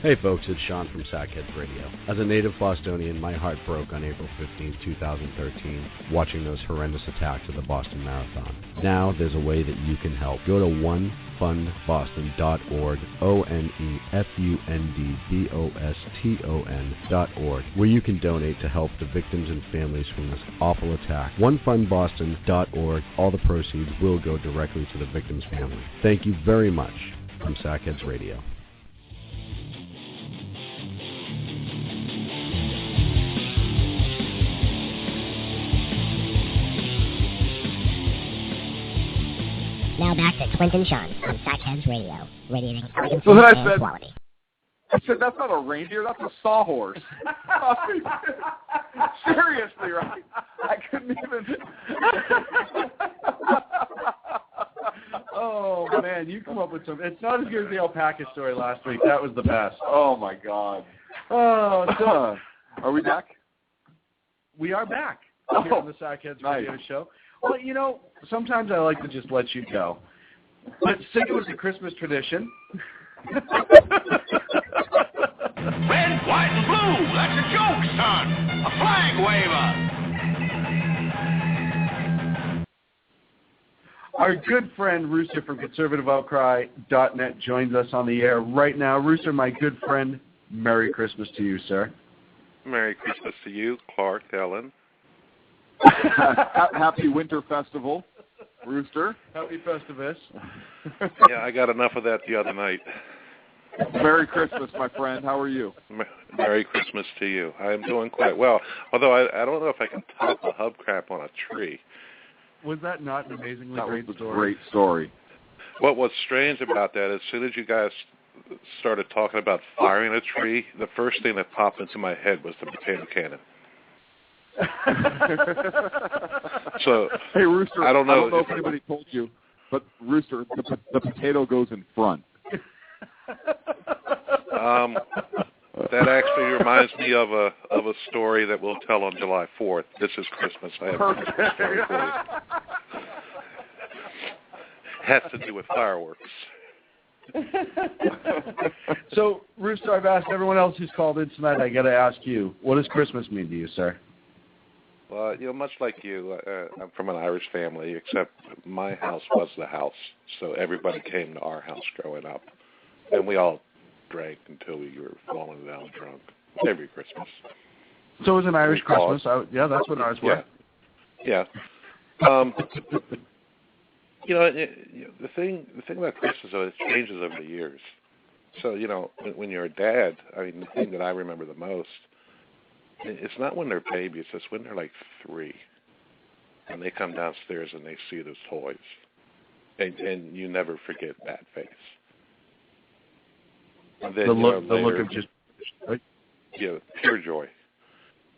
Hey folks, it's Sean from Sackheads Radio. As a native Bostonian, my heart broke on April 15, 2013, watching those horrendous attacks at the Boston Marathon. Now there's a way that you can help. Go to onefundboston.org, ONEFUNDBOSTON.org, where you can donate to help the victims and families from this awful attack. Onefundboston.org, all the proceeds will go directly to the victim's family. Thank you very much from Sackheads Radio. Now back to Clint and Sean on Sackheads Radio, radiating elegancy So then and quality. I said, that's not a reindeer, that's a sawhorse. Seriously, right? I couldn't even... Oh, man, you come up with some... It's not as good as the alpaca story last week. That was the best. Oh, my God. Oh, so... Are we back? We are back here on the Sackheads Radio Show. Well, you know, sometimes I like to just let you go. But since it was a Christmas tradition... Red, white, and blue. That's a joke, son. A flag waver. Our good friend Rooster from Conservative Outcry.net joins us on the air right now. Rooster, my good friend, Merry Christmas to you, sir. Merry Christmas to you, Clark, Ellen. Happy Winter Festival, Rooster. Happy Festivus. Yeah, I got enough of that the other night. Merry Christmas, my friend. How are you? Merry Christmas to you. I am doing quite well, although I don't know if I can top a hubcap on a tree. Was that not an amazingly great story? Great story. What was strange about that, as soon as you guys started talking about firing a tree, the first thing that popped into my head was the potato cannon. So, hey, Rooster, I don't know if anybody told you, but Rooster, the potato goes in front. That actually reminds me of a story that we'll tell on July 4th. This is Christmas. I have a story for you. Has to do with fireworks. So, Rooster, I've asked everyone else who's called in tonight. I got to ask you, what does Christmas mean to you, sir? Well, you know, much like you, I'm from an Irish family, except my house was the house, so everybody came to our house growing up, and we all drank until we were falling down drunk every Christmas. So it was an Irish Christmas. Yeah, that's what ours were. Yeah. You know, the thing about Christmas, though, it changes over the years. So, you know, when you're a dad, I mean, the thing that I remember the most, it's not when they're babies, it's when they're like 3, and they come downstairs and they see those toys, and you never forget that face. And then, the look of just, right? Yeah, pure joy.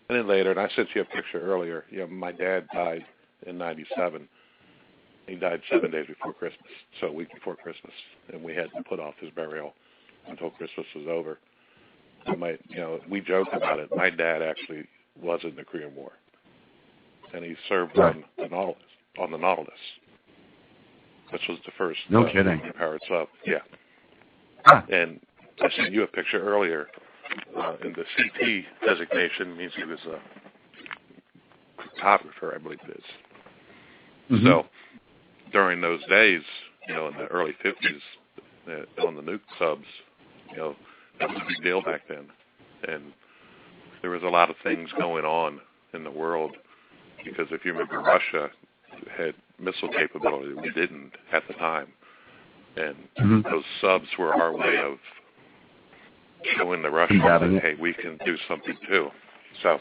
And then later, and I sent you a picture earlier, you know, my dad died in 97. He died 7 days before Christmas, so a week before Christmas, and we had to put off his burial until Christmas was over. We joke about it. My dad actually was in the Korean War, and he served on the Nautilus, which was the first. No kidding. Powered sub, yeah. And I sent you a picture earlier. In the CT designation means he was a photographer, I believe it is. Mm-hmm. So during those days, you know, in the early 50s, on the nuke subs, you know, that was a big deal back then. And there was a lot of things going on in the world because if you remember, Russia had missile capability that we didn't at the time. And those subs were our way of showing the Russians that, hey, we can do something too. So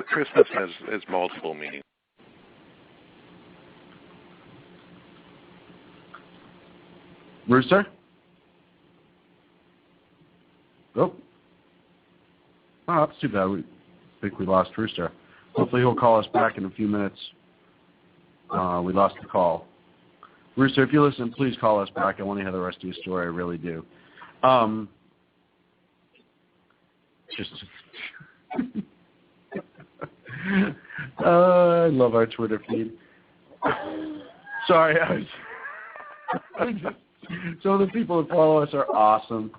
Christmas has multiple meanings. Rooster? Oh, that's too bad. I think we lost Rooster. Hopefully he'll call us back in a few minutes. We lost the call. Rooster, if you listen, please call us back. I want to hear the rest of your story. I really do. I love our Twitter feed. Sorry, some of the people that follow us are awesome.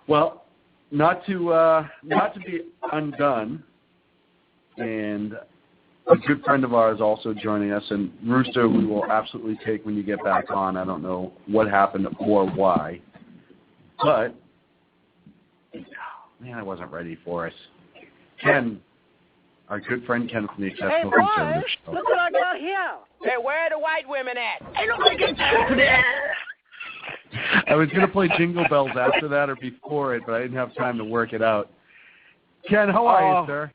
Well, not to be undone, and a good friend of ours also joining us, and Rooster, we will absolutely take when you get back on. I don't know what happened or why, but man, I wasn't ready for us. Ken, our good friend Ken from the Exceptional Conservative Show. Look what I got here. Hey, where are the white women at? Ain't nobody got time for that. I was going to play Jingle Bells after that or before it, but I didn't have time to work it out. Ken, how are you, sir?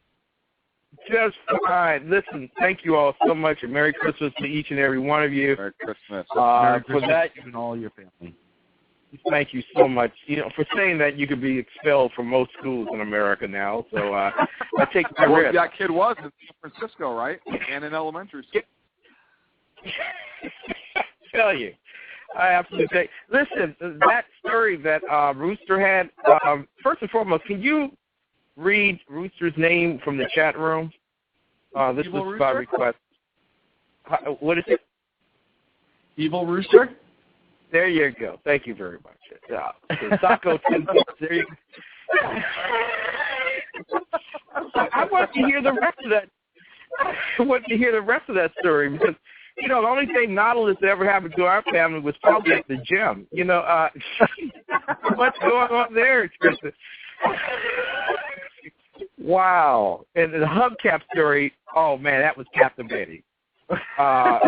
Just fine. Listen, thank you all so much, and Merry Christmas to each and every one of you. Merry Christmas. Merry Christmas for that, and all your family. Thank you so much. For saying that you could be expelled from most schools in America now. So I take my risk. That kid was in San Francisco, right? And in elementary school. I tell you. I absolutely take. Listen, that story that Rooster had, first and foremost, can you read Rooster's name from the chat room? This Evil was by Rooster? request. What is it? Evil Rooster? There you go. Thank you very much. Sacco 10 points. There you go. I want to hear the rest of that. I want to hear the rest of that story because, the only thing nautilus that ever happened to our family was probably at the gym. What's going on there, Tristan? Wow. And the hubcap story, oh, man, that was captivating. Wow.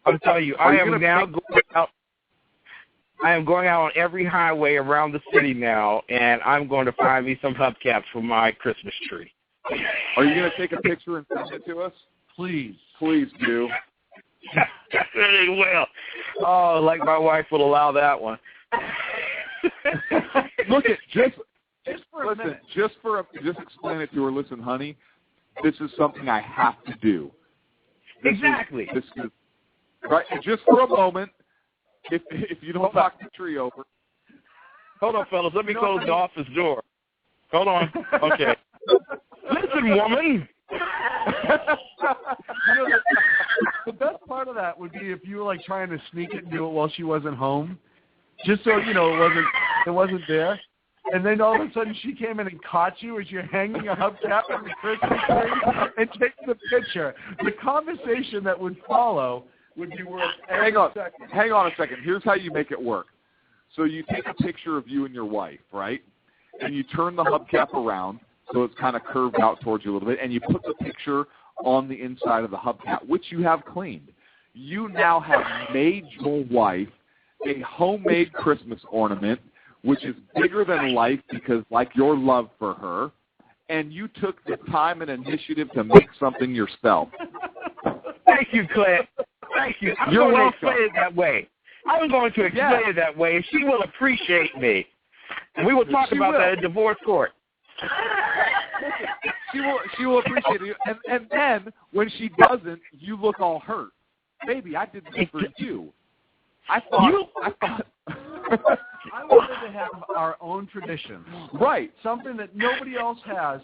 I'm telling you, I am now going out. I am going out on every highway around the city now, and I'm going to find me some hubcaps for my Christmas tree. Are you going to take a picture and send it to us? Please. Please do. Really will. Oh, like my wife would allow that one. Look at just for a minute. Just explain it to her. Listen, honey, this is something I have to do. Exactly. This is right. Just for a moment, if you don't knock the tree over. Hold on, fellas. Let me close the office door. Hold on. Okay. Listen, woman. The best part of that would be if you were trying to sneak it and do it while she wasn't home, just so it wasn't there. And then all of a sudden she came in and caught you as you're hanging a hubcap on the Christmas tree and taking the picture. The conversation that would follow would be worth every second. Hang on a second. Here's how you make it work. So you take a picture of you and your wife, right? And you turn the hubcap around so it's kind of curved out towards you a little bit, and you put the picture on the inside of the hubcap, which you have cleaned. You now have made your wife a homemade Christmas ornament, which is bigger than life because, like, your love for her, and you took the time and initiative to make something yourself. Thank you, Clint. Thank you. I'm You're going to welcome. explain it that way. I'm going to explain it that way, and she will appreciate me. And we will talk about that in divorce court. She will appreciate it. And then, when she doesn't, you look all hurt. Baby, I did this for you. I thought I wanted to have our own tradition. Right. Something that nobody else has.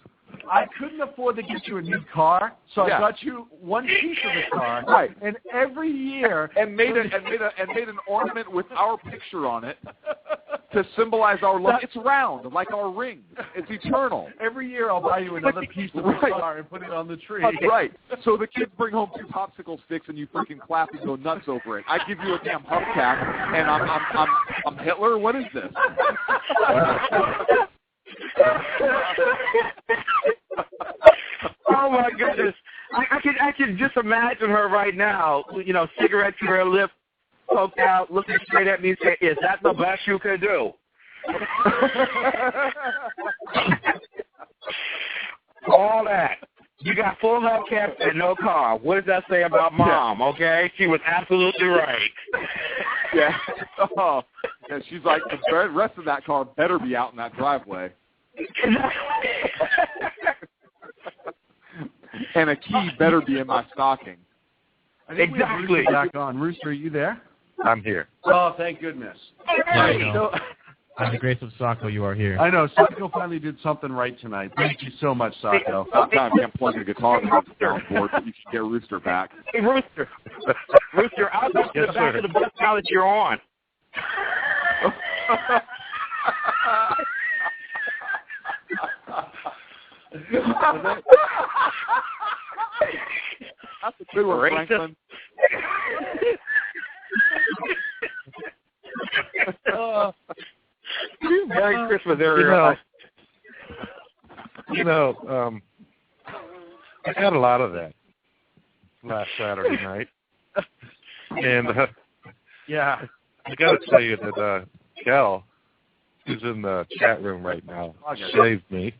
I couldn't afford to get you a new car, so I got you one piece of the car. Right. And every year and made an ornament with our picture on it to symbolize our love. It's round, like our ring. It's eternal. Every year I'll buy you another piece of the car and put it on the tree. Right. So the kids bring home 2 popsicle sticks and you freaking clap and go nuts over it. I give you a damn hubcap and I'm Hitler. What is this? Oh my goodness! I can just imagine her right now. Cigarette to her lip, poked out, looking straight at me, and saying, "Is that the best you could do?" All that. You got full hubcaps and no car. What does that say about Mom? Okay, she was absolutely right. Yeah. Oh, and she's like, the rest of that car better be out in that driveway. I And a key better be in my stocking. I think we have Rooster back on. Rooster, are you there? I'm here. Oh, thank goodness. By the grace of Sacco, you are here. I know. Sacco finally did something right tonight. Thank you so much, Sacco. About time I can't plug a guitar on the soundboard, but you should get Rooster back. Hey, Rooster. Rooster, I'll go to the back of the bus now that you're on. That's a good one, Franklin. Merry Christmas, I had a lot of that last Saturday night. And, yeah, I got to tell you that Kel, who's in the chat room right now, saved me.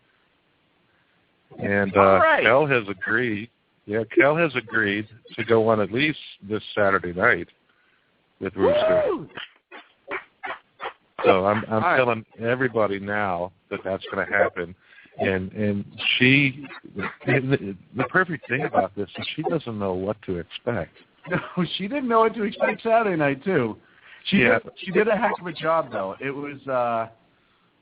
And Kel has agreed. Yeah, Kel has agreed to go on at least this Saturday night with Rooster. Woo! So I'm telling everybody now that that's going to happen. And she, the perfect thing about this is she doesn't know what to expect. No, she didn't know what to expect Saturday night too. She did a heck of a job though. It was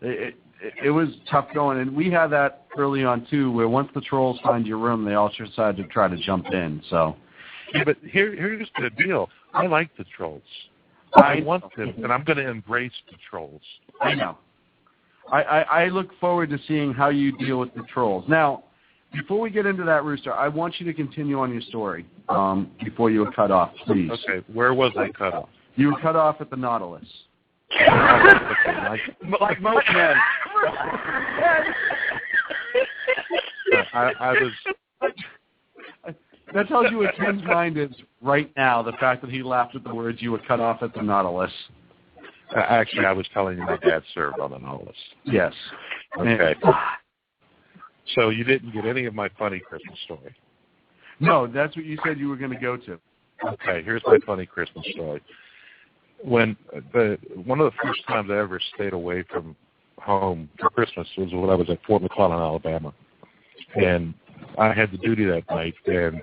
it was tough going, and we had that early on too, where once the trolls find your room, they all decide to try to jump in. So, yeah, but here's the deal. I like the trolls. I want them, and I'm going to embrace the trolls. I know. I look forward to seeing how you deal with the trolls. Now, before we get into that, Rooster, I want you to continue on your story before you were cut off, please. Okay, where was I cut off? You were cut off at the Nautilus. Like most men. I was... That tells you what Ken's mind is right now, the fact that he laughed at the words you were cut off at the Nautilus. Actually, I was telling you my dad served on the Nautilus. Yes. Okay. So you didn't get any of my funny Christmas story? No, that's what you said you were going to go to. Okay, here's my funny Christmas story. One of the first times I ever stayed away from home for Christmas was when I was at Fort McClenton, Alabama. And I had the duty that night, and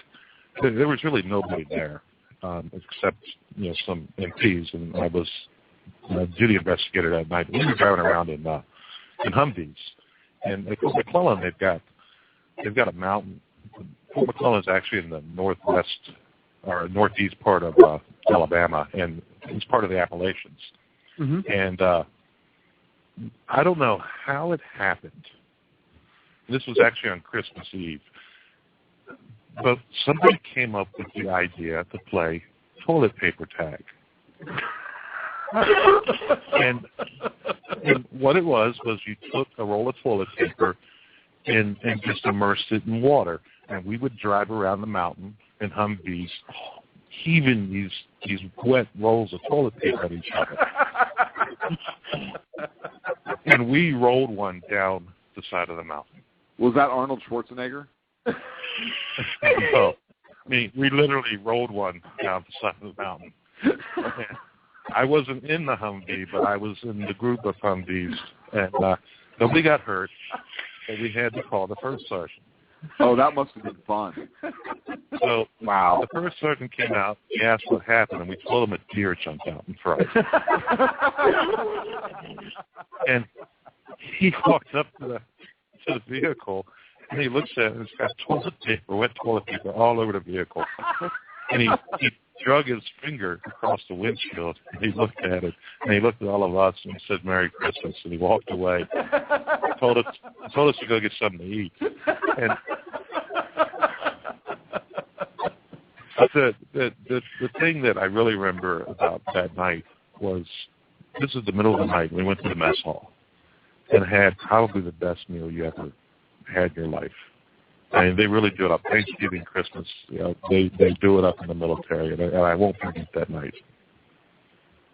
there was really nobody there except some MPs, and I was a duty investigator that night. We were driving around in Humvees, and at Fort McClenton they've got a mountain. Fort McClenton is actually in the northwest or northeast part of Alabama, and it's part of the Appalachians. Mm-hmm. And I don't know how it happened. This was actually on Christmas Eve. But somebody came up with the idea to play toilet paper tag. and what it was you took a roll of toilet paper and just immersed it in water. And we would drive around the mountain in Humvees, heaving these wet rolls of toilet paper at each other. And we rolled one down the side of the mountain. Was that Arnold Schwarzenegger? No. I mean, we literally rolled one down the side of the mountain. I wasn't in the Humvee, but I was in the group of Humvees, and nobody got hurt, but we had to call the first sergeant. Oh, that must have been fun. So, wow. The first sergeant came out, he asked what happened, and we told him a deer jumped out in front. And he walked up to the vehicle, and he looks at it, and it's got wet toilet paper all over the vehicle. And he drug his finger across the windshield, and he looked at it, and he looked at all of us, and he said, "Merry Christmas," and he walked away. Told us to go get something to eat. And but the thing that I really remember about that night was, this is the middle of the night, we went to the mess hall and had probably the best meal you ever had in your life. I mean, they really do it up. Thanksgiving, Christmas, they do it up in the military, and I won't forget that night.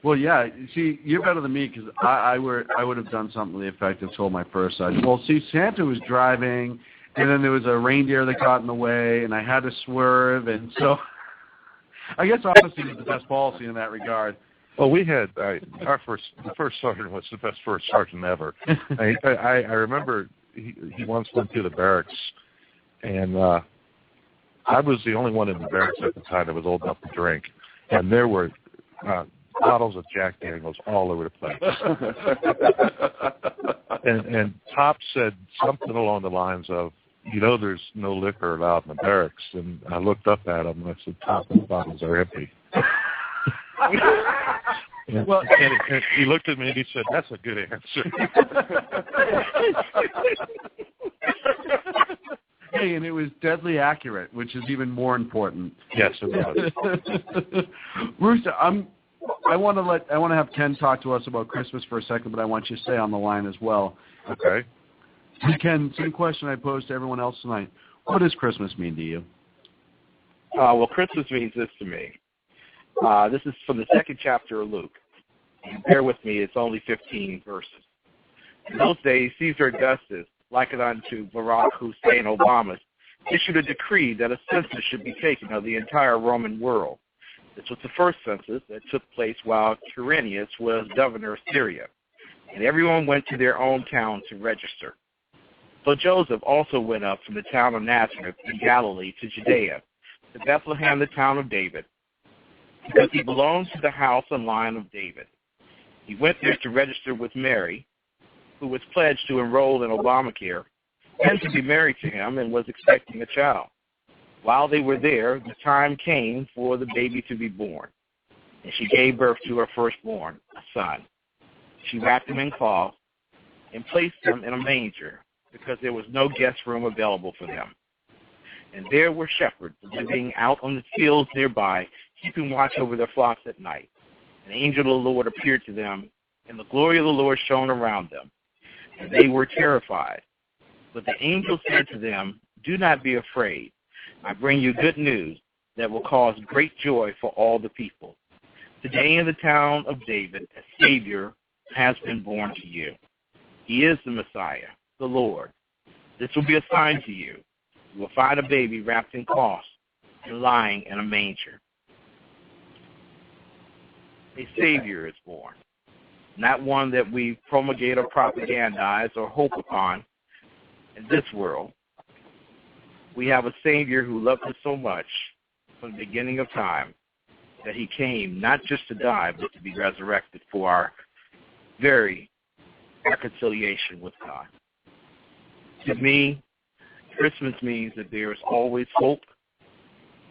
Well, yeah. See, you're better than me, because I would have done something to the effect of told my first sergeant. Well, see, Santa was driving, and then there was a reindeer that got in the way, and I had to swerve, and so I guess honesty is the best policy in that regard. Well, we had the first sergeant was the best first sergeant ever. I remember he once went to the barracks, and I was the only one in the barracks at the time that was old enough to drink, and there were bottles of Jack Daniels all over the place. and Top said something along the lines of, there's no liquor allowed in the barracks. And I looked up at him and I said, Top, the bottles are empty. And he looked at me and he said, that's a good answer. Hey, and it was deadly accurate, which is even more important. Yes, it was. Rooster, I want to have Ken talk to us about Christmas for a second, but I want you to stay on the line as well. Okay. Hey, Ken, same question I posed to everyone else tonight. What does Christmas mean to you? Well, Christmas means this to me. This is from the second chapter of Luke. Bear with me, it's only 15 verses. In those days, Caesar Augustus, like it unto Barack Hussein Obama, issued a decree that a census should be taken of the entire Roman world. This was the first census that took place while Quirinius was governor of Syria, and everyone went to their own town to register. So Joseph also went up from the town of Nazareth in Galilee to Judea, to Bethlehem, the town of David, because he belonged to the house and line of David. He went there to register with Mary, who was pledged to enroll in Obamacare and to be married to him and was expecting a child. While they were there, the time came for the baby to be born, and she gave birth to her firstborn, a son. She wrapped him in cloth and placed him in a manger because there was no guest room available for them. And there were shepherds living out on the fields nearby, keeping watch over their flocks at night. An angel of the Lord appeared to them, and the glory of the Lord shone around them, and they were terrified. But the angel said to them, "Do not be afraid. I bring you good news that will cause great joy for all the people. Today in the town of David, a Savior has been born to you. He is the Messiah, the Lord. This will be a sign to you. You will find a baby wrapped in cloths and lying in a manger." A Savior is born, not one that we promulgate or propagandize or hope upon in this world. We have a Savior who loved us so much from the beginning of time that he came not just to die, but to be resurrected for our very reconciliation with God. To me, Christmas means that there is always hope,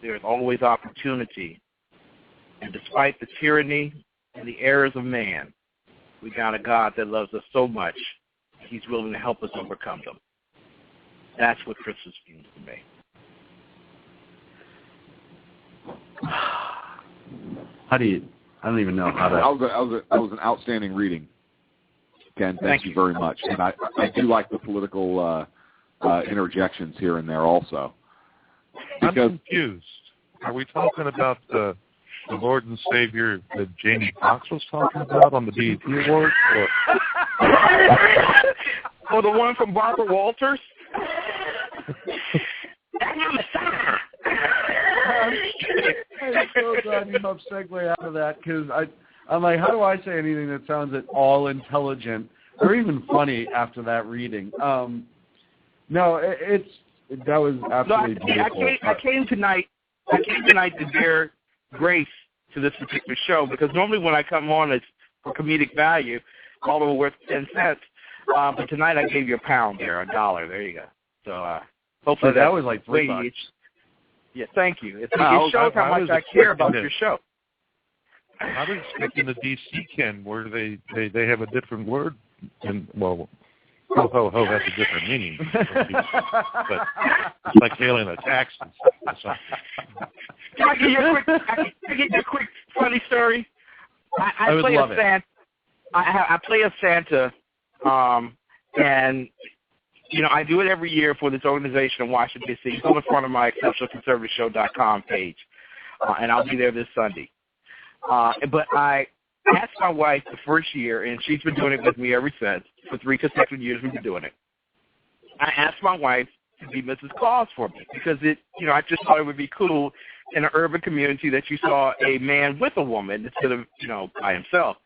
there is always opportunity, and despite the tyranny and the errors of man, we got a God that loves us so much, he's willing to help us overcome them. That's what Christmas means to me. I don't even know how to... That was an outstanding reading, Ken. Thank you very much. And I do like the political interjections here and there also. I'm confused. Are we talking about the Lord and Savior that Jamie Foxx was talking about on the BET Awards? Or the one from Barbara Walters? I'm so glad you helped segue out of that, because I'm like, how do I say anything that sounds at all intelligent or even funny after that reading? No, that was absolutely beautiful. I came tonight to bear grace to this particular show, because normally when I come on it's for comedic value, all of it worth 10 cents. But tonight I gave you $1 there, $1. There you go. So hopefully that was like $3. Yeah, thank you. It shows how much I care about your show. I was expecting the DC Ken, where they have a different word, and ho ho ho has a different meaning, but it's like hailing a tax. Can I give you a quick funny story? I play a Santa. I play a Santa, and I do it every year for this organization in Washington, D.C. It's on the front of my ExceptionalConservativeShow.com page, and I'll be there this Sunday. But I asked my wife the first year, and she's been doing it with me ever since. For 3 consecutive years we've been doing it. I asked my wife to be Mrs. Claus for me, because I just thought it would be cool in an urban community that you saw a man with a woman instead of, by himself,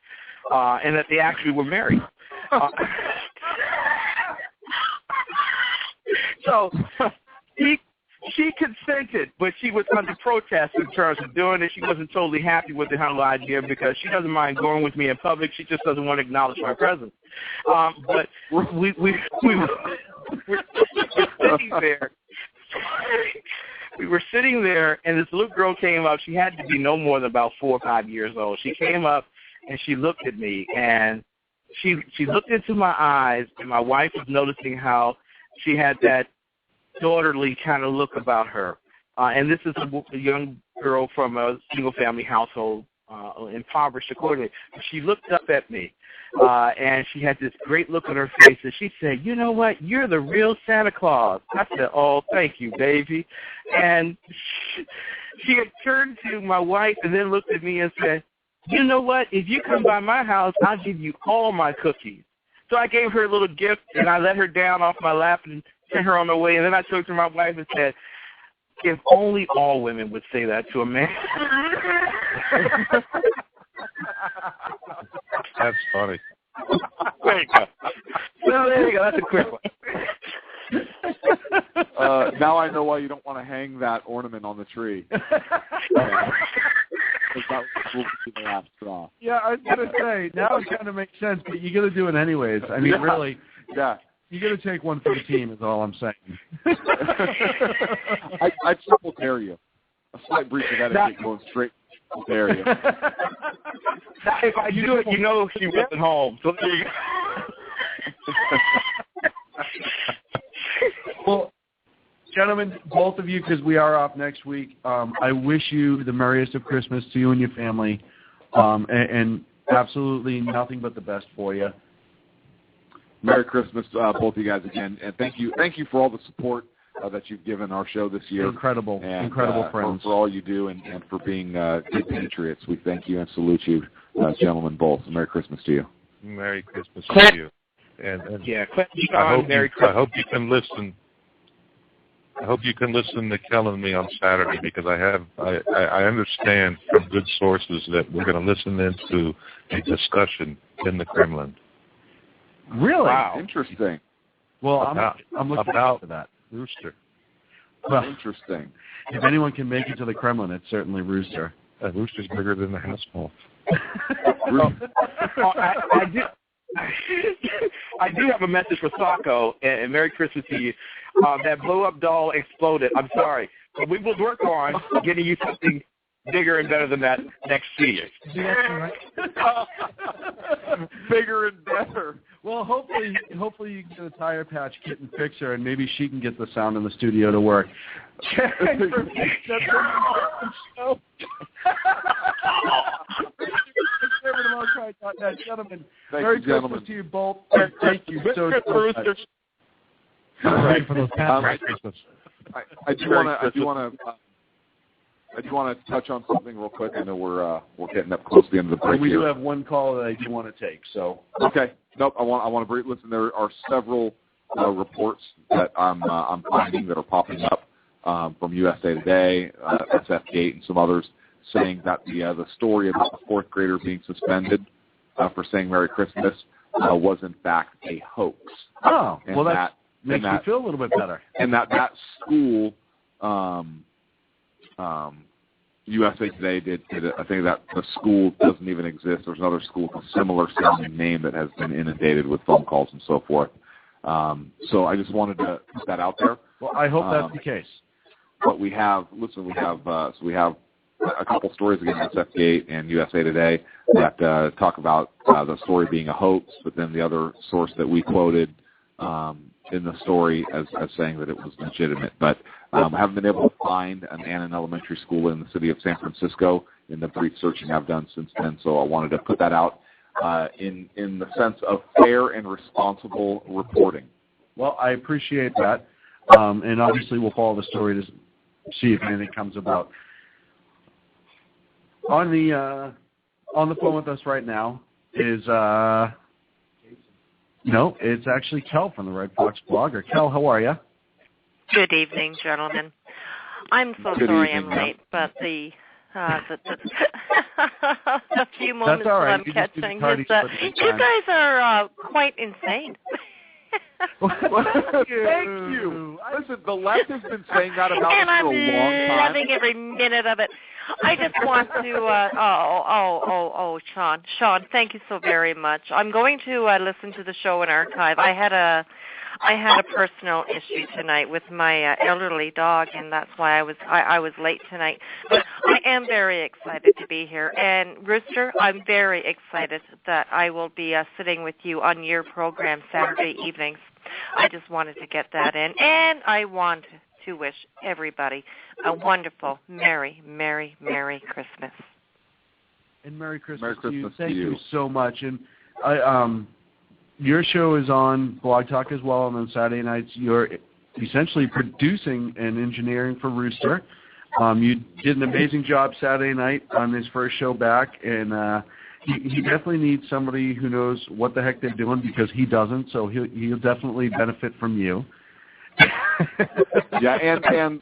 and that they actually were married. So she consented, but she was under protest in terms of doing it. She wasn't totally happy with the whole idea because she doesn't mind going with me in public. She just doesn't want to acknowledge my presence. But we were sitting there. We were sitting there, and this little girl came up. She had to be no more than about 4 or 5 years old. She came up, and she looked at me, and she looked into my eyes, and my wife was noticing how she had that daughterly kind of look about her. And this is a young girl from a single-family household, impoverished accordingly. She looked up at me, and she had this great look on her face, and she said, "You know what? You're the real Santa Claus." I said, "Oh, thank you, baby." And she had turned to my wife and then looked at me and said, "You know what? If you come by my house, I'll give you all my cookies." So I gave her a little gift, and I let her down off my lap and sent her on her way. And then I turned to my wife and said, "If only all women would say that to a man." That's funny. There you go. So there you go. That's a quick one. Now I know why you don't want to hang that ornament on the tree. That will be the last straw. Yeah, I was going to say, now it kind of makes sense, but you got to do it anyways. I mean, really. Yeah. You got to take one for the team is all I'm saying. I'd triple dare you. A slight breach of etiquette going straight to dare you. If I do it, you know she wasn't home. So there you go. Well, gentlemen, both of you, because we are off next week, I wish you the merriest of Christmas to you and your family, and absolutely nothing but the best for you. Merry Christmas, both of you guys again, and thank you for all the support that you've given our show this year. Incredible friends. For all you do and for being good patriots. We thank you and salute you, gentlemen, both. Merry Christmas to you. Merry Christmas to you. And yeah, I hope you can listen. I hope you can listen to Kel and me on Saturday because I understand from good sources that we're going to listen into a discussion in the Kremlin. Really? Wow. Interesting. Well, I'm looking forward to that. Rooster. Well, interesting. If anyone can make it to the Kremlin, it's certainly Rooster. Rooster's bigger than the house ball. I do have a message for Sacco, and Merry Christmas to you. That blow-up doll exploded. I'm sorry. But we will work on getting you something bigger and better than that next season. Bigger and better. Well, hopefully you can get a tire patch kit and fix her, and maybe she can get the sound in the studio to work. Gentlemen, Merry Christmas to you both. Thank you so much. Right for those Merry Christmas. I do want to touch on something real quick. I know we're getting up close to the end of the break. We do have one call that I do want to take. So okay, nope. I want to brief. Listen, there are several reports that I'm finding that are popping up from USA Today, SF Gate, and some others saying that the story about the fourth grader being suspended for saying Merry Christmas was in fact a hoax. Oh, and well that makes me feel a little bit better. And that school. USA Today did I think that the school doesn't even exist. There's another school with a similar sounding name that has been inundated with phone calls and so forth. So I just wanted to put that out there. Well, I hope that's the case. But we have a couple stories again, SF Gate and USA Today, that talk about the story being a hoax, but then the other source that we quoted in the story as saying that it was legitimate. But I haven't been able to find an Annan Elementary School in the city of San Francisco in the brief searching I've done since then, so I wanted to put that out in the sense of fair and responsible reporting. Well, I appreciate that, and obviously we'll follow the story to see if anything comes about. On the phone with us right now is no, it's actually Kel from the Red Fox Blogger. Kel, how are you? Good evening, gentlemen. I'm so sorry I'm late, but the few moments that I'm catching is that you guys are quite insane. Thank you. Listen, the left has been saying that about us for a long time. And I'm loving every minute of it. I just want to, Sean, thank you so very much. I'm going to listen to the show in archive. I had a personal issue tonight with my elderly dog, and that's why I was late tonight. But I am very excited to be here. And Rooster, I'm very excited that I will be sitting with you on your program Saturday evenings. I just wanted to get that in, and I want to wish everybody a wonderful, Merry, Merry, Merry Christmas. And Merry Christmas, Merry Christmas to you. to Thank you you so much. And your show is on Blog Talk as well, and on Saturday nights you're essentially producing and engineering for Rooster. You did an amazing job Saturday night on his first show back, and he definitely needs somebody who knows what the heck they're doing, because he doesn't, so he'll definitely benefit from you. Yeah, and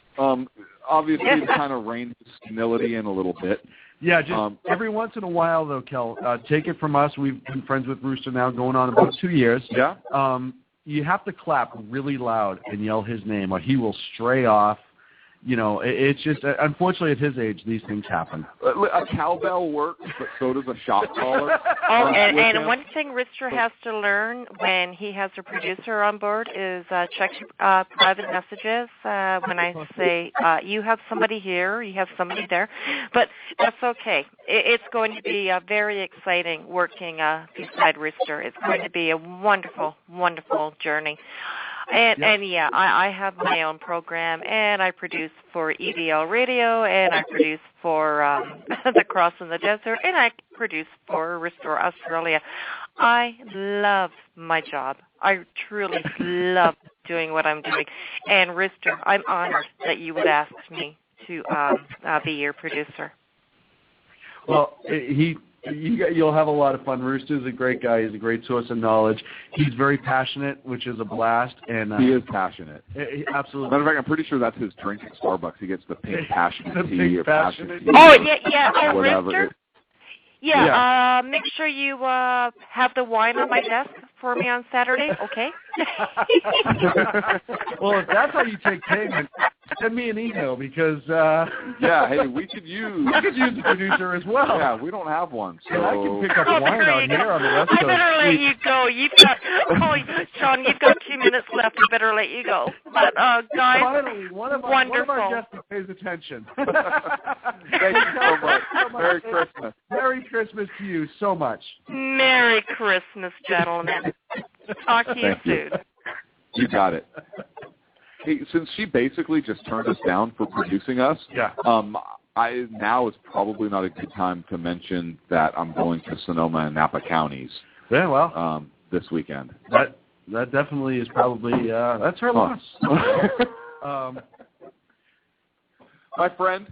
obviously to kind of rein humility in a little bit. Yeah, just every once in a while, though, Kel, take it from us. We've been friends with Rooster now going on about 2 years. Yeah. You have to clap really loud and yell his name, or he will stray off. You know, it's just, unfortunately, at his age, these things happen. A cowbell works, but so does a shot caller. Oh, and one thing Rooster has to learn when he has a producer on board is check private messages. When I say, you have somebody here, you have somebody there. But that's okay. It's going to be very exciting working beside Rooster. It's going to be a wonderful, wonderful journey. And yeah, I have my own program, and I produce for EDL Radio, and I produce for the Cross in the Desert, and I produce for Restore Australia. I love my job. I truly love doing what I'm doing. And Rooster, I'm honored that you would ask me to be your producer. Well, you'll have a lot of fun. Rooster's a great guy. He's a great source of knowledge. He's very passionate, which is a blast. And he is passionate. Absolutely. Matter of fact, I'm pretty sure that's his drink at Starbucks. He gets the pink passionate tea or passionate tea. Oh, yeah. And whatever. Rooster? Yeah. Make sure you have the wine on my desk for me on Saturday, okay? Well, if that's how you take payment, send me an email, because yeah, hey, we could use the producer as well. Yeah, we don't have one, so I can pick up wine out here on the West Coast. I better let you go. Sean, you've got 2 minutes left. I better let you go. But guys, finally, one of our guests pays attention. Thank you so much. Merry Christmas. Merry Christmas to you so much. Merry Christmas, gentlemen. Talk to you soon. You got it. Hey, since she basically just turned us down for producing us, now is probably not a good time to mention that I'm going to Sonoma and Napa counties. Yeah, well, this weekend. That definitely is probably that's her loss. My friend,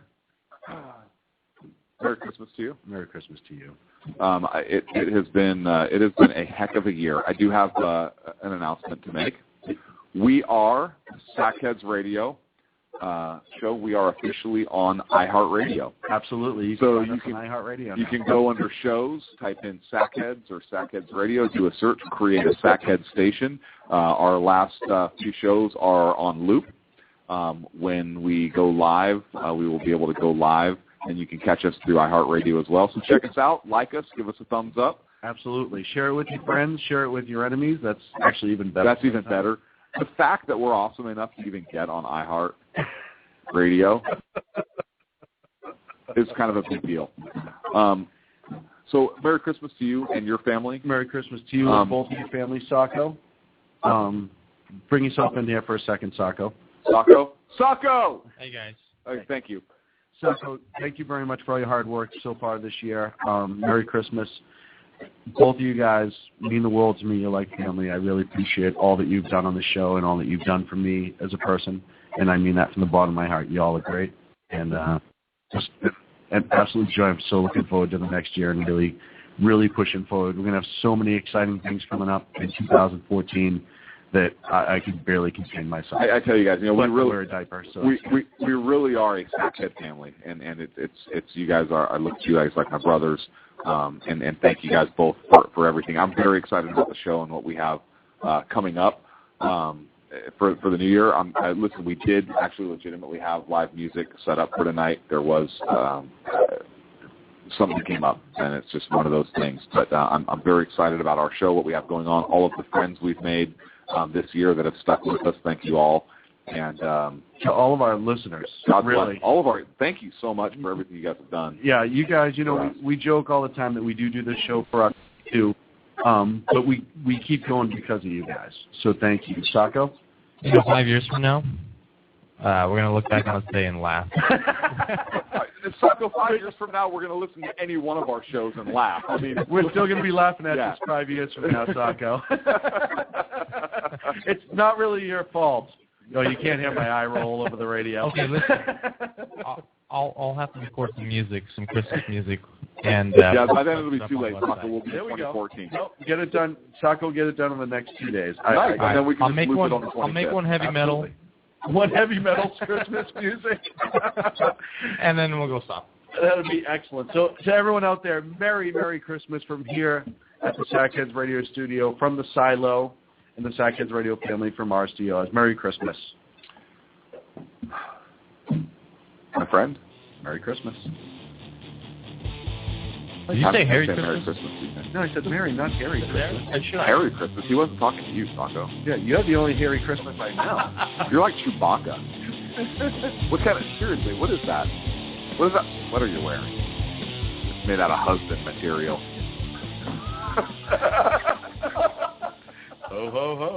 Merry Christmas to you. Merry Christmas to you. It has been a heck of a year. I do have an announcement to make. We are Sackheads Radio show. We are officially on iHeartRadio. Absolutely. You can iHeartRadio. You can go under shows, type in Sackheads or Sackheads Radio, do a search, create a Sackheads station. Our last few shows are on loop. When we go live, we will be able to go live, and you can catch us through iHeartRadio as well. So check us out, like us, give us a thumbs up. Absolutely. Share it with your friends. Share it with your enemies. That's actually even better. That's even better. The fact that we're awesome enough to even get on iHeartRadio is kind of a big deal. So Merry Christmas to you and your family. Merry Christmas to you and both of your families, Sacco. Bring yourself in here for a second, Sacco. Sacco! Hey, guys. Okay, thank you. Sacco, thank you very much for all your hard work so far this year. Merry Christmas. Both of you guys mean the world to me. You're like family. I really appreciate all that you've done on the show and all that you've done for me as a person, and I mean that from the bottom of my heart. You all are great, and just an absolute joy. I'm so looking forward to the next year and really, really pushing forward. We're going to have so many exciting things coming up in 2014 that I can barely contain myself. I tell you guys, we really wear a diaper. So we really are a Sackhead family, and it's you guys are. I look to you guys like my brothers, and thank you guys both for everything. I'm very excited about the show and what we have coming up. for the new year. Listen, we did actually legitimately have live music set up for tonight. There was something that came up, and it's just one of those things. But I'm very excited about our show, what we have going on, all of the friends we've made this year that have stuck with us. Thank you all. And to all of our listeners, God really, bless thank you so much for everything you guys have done. Yeah, you guys, we joke all the time that we do this show for us too, but we keep going because of you guys. So thank you, Sacco. 5 years from now, we're gonna look back on this day and laugh. Sacco, 5 years from now, we're gonna listen to any one of our shows and laugh. I mean, we're still gonna be laughing at this 5 years from now, Sacco. It's not really your fault. No, you can't hear my eye roll over the radio. Okay, listen. I'll have to record some music, some Christmas music, and by then it'll be too late. Sacco will be in 2014. Nope, get it done. Sacco, get it done in the next 2 days. Nice. And then we can I'll make one. I'll make one heavy metal. One heavy metal Christmas music, and then we'll go stop. That would be excellent. So to everyone out there, Merry Christmas from here at the Sackheads Radio Studio, from the Silo and the Sackheads Radio family, from ours to yours. Merry Christmas. My friend, Merry Christmas. Did you say Harry Christmas? Merry Christmas. No, I said Merry, not Harry Christmas. Harry Christmas. He wasn't talking to you, Sacco. Yeah, you're the only Harry Christmas I know. You're like Chewbacca. Seriously, what is that? What is that? What are you wearing? It's made out of husband material. Ho, ho, ho.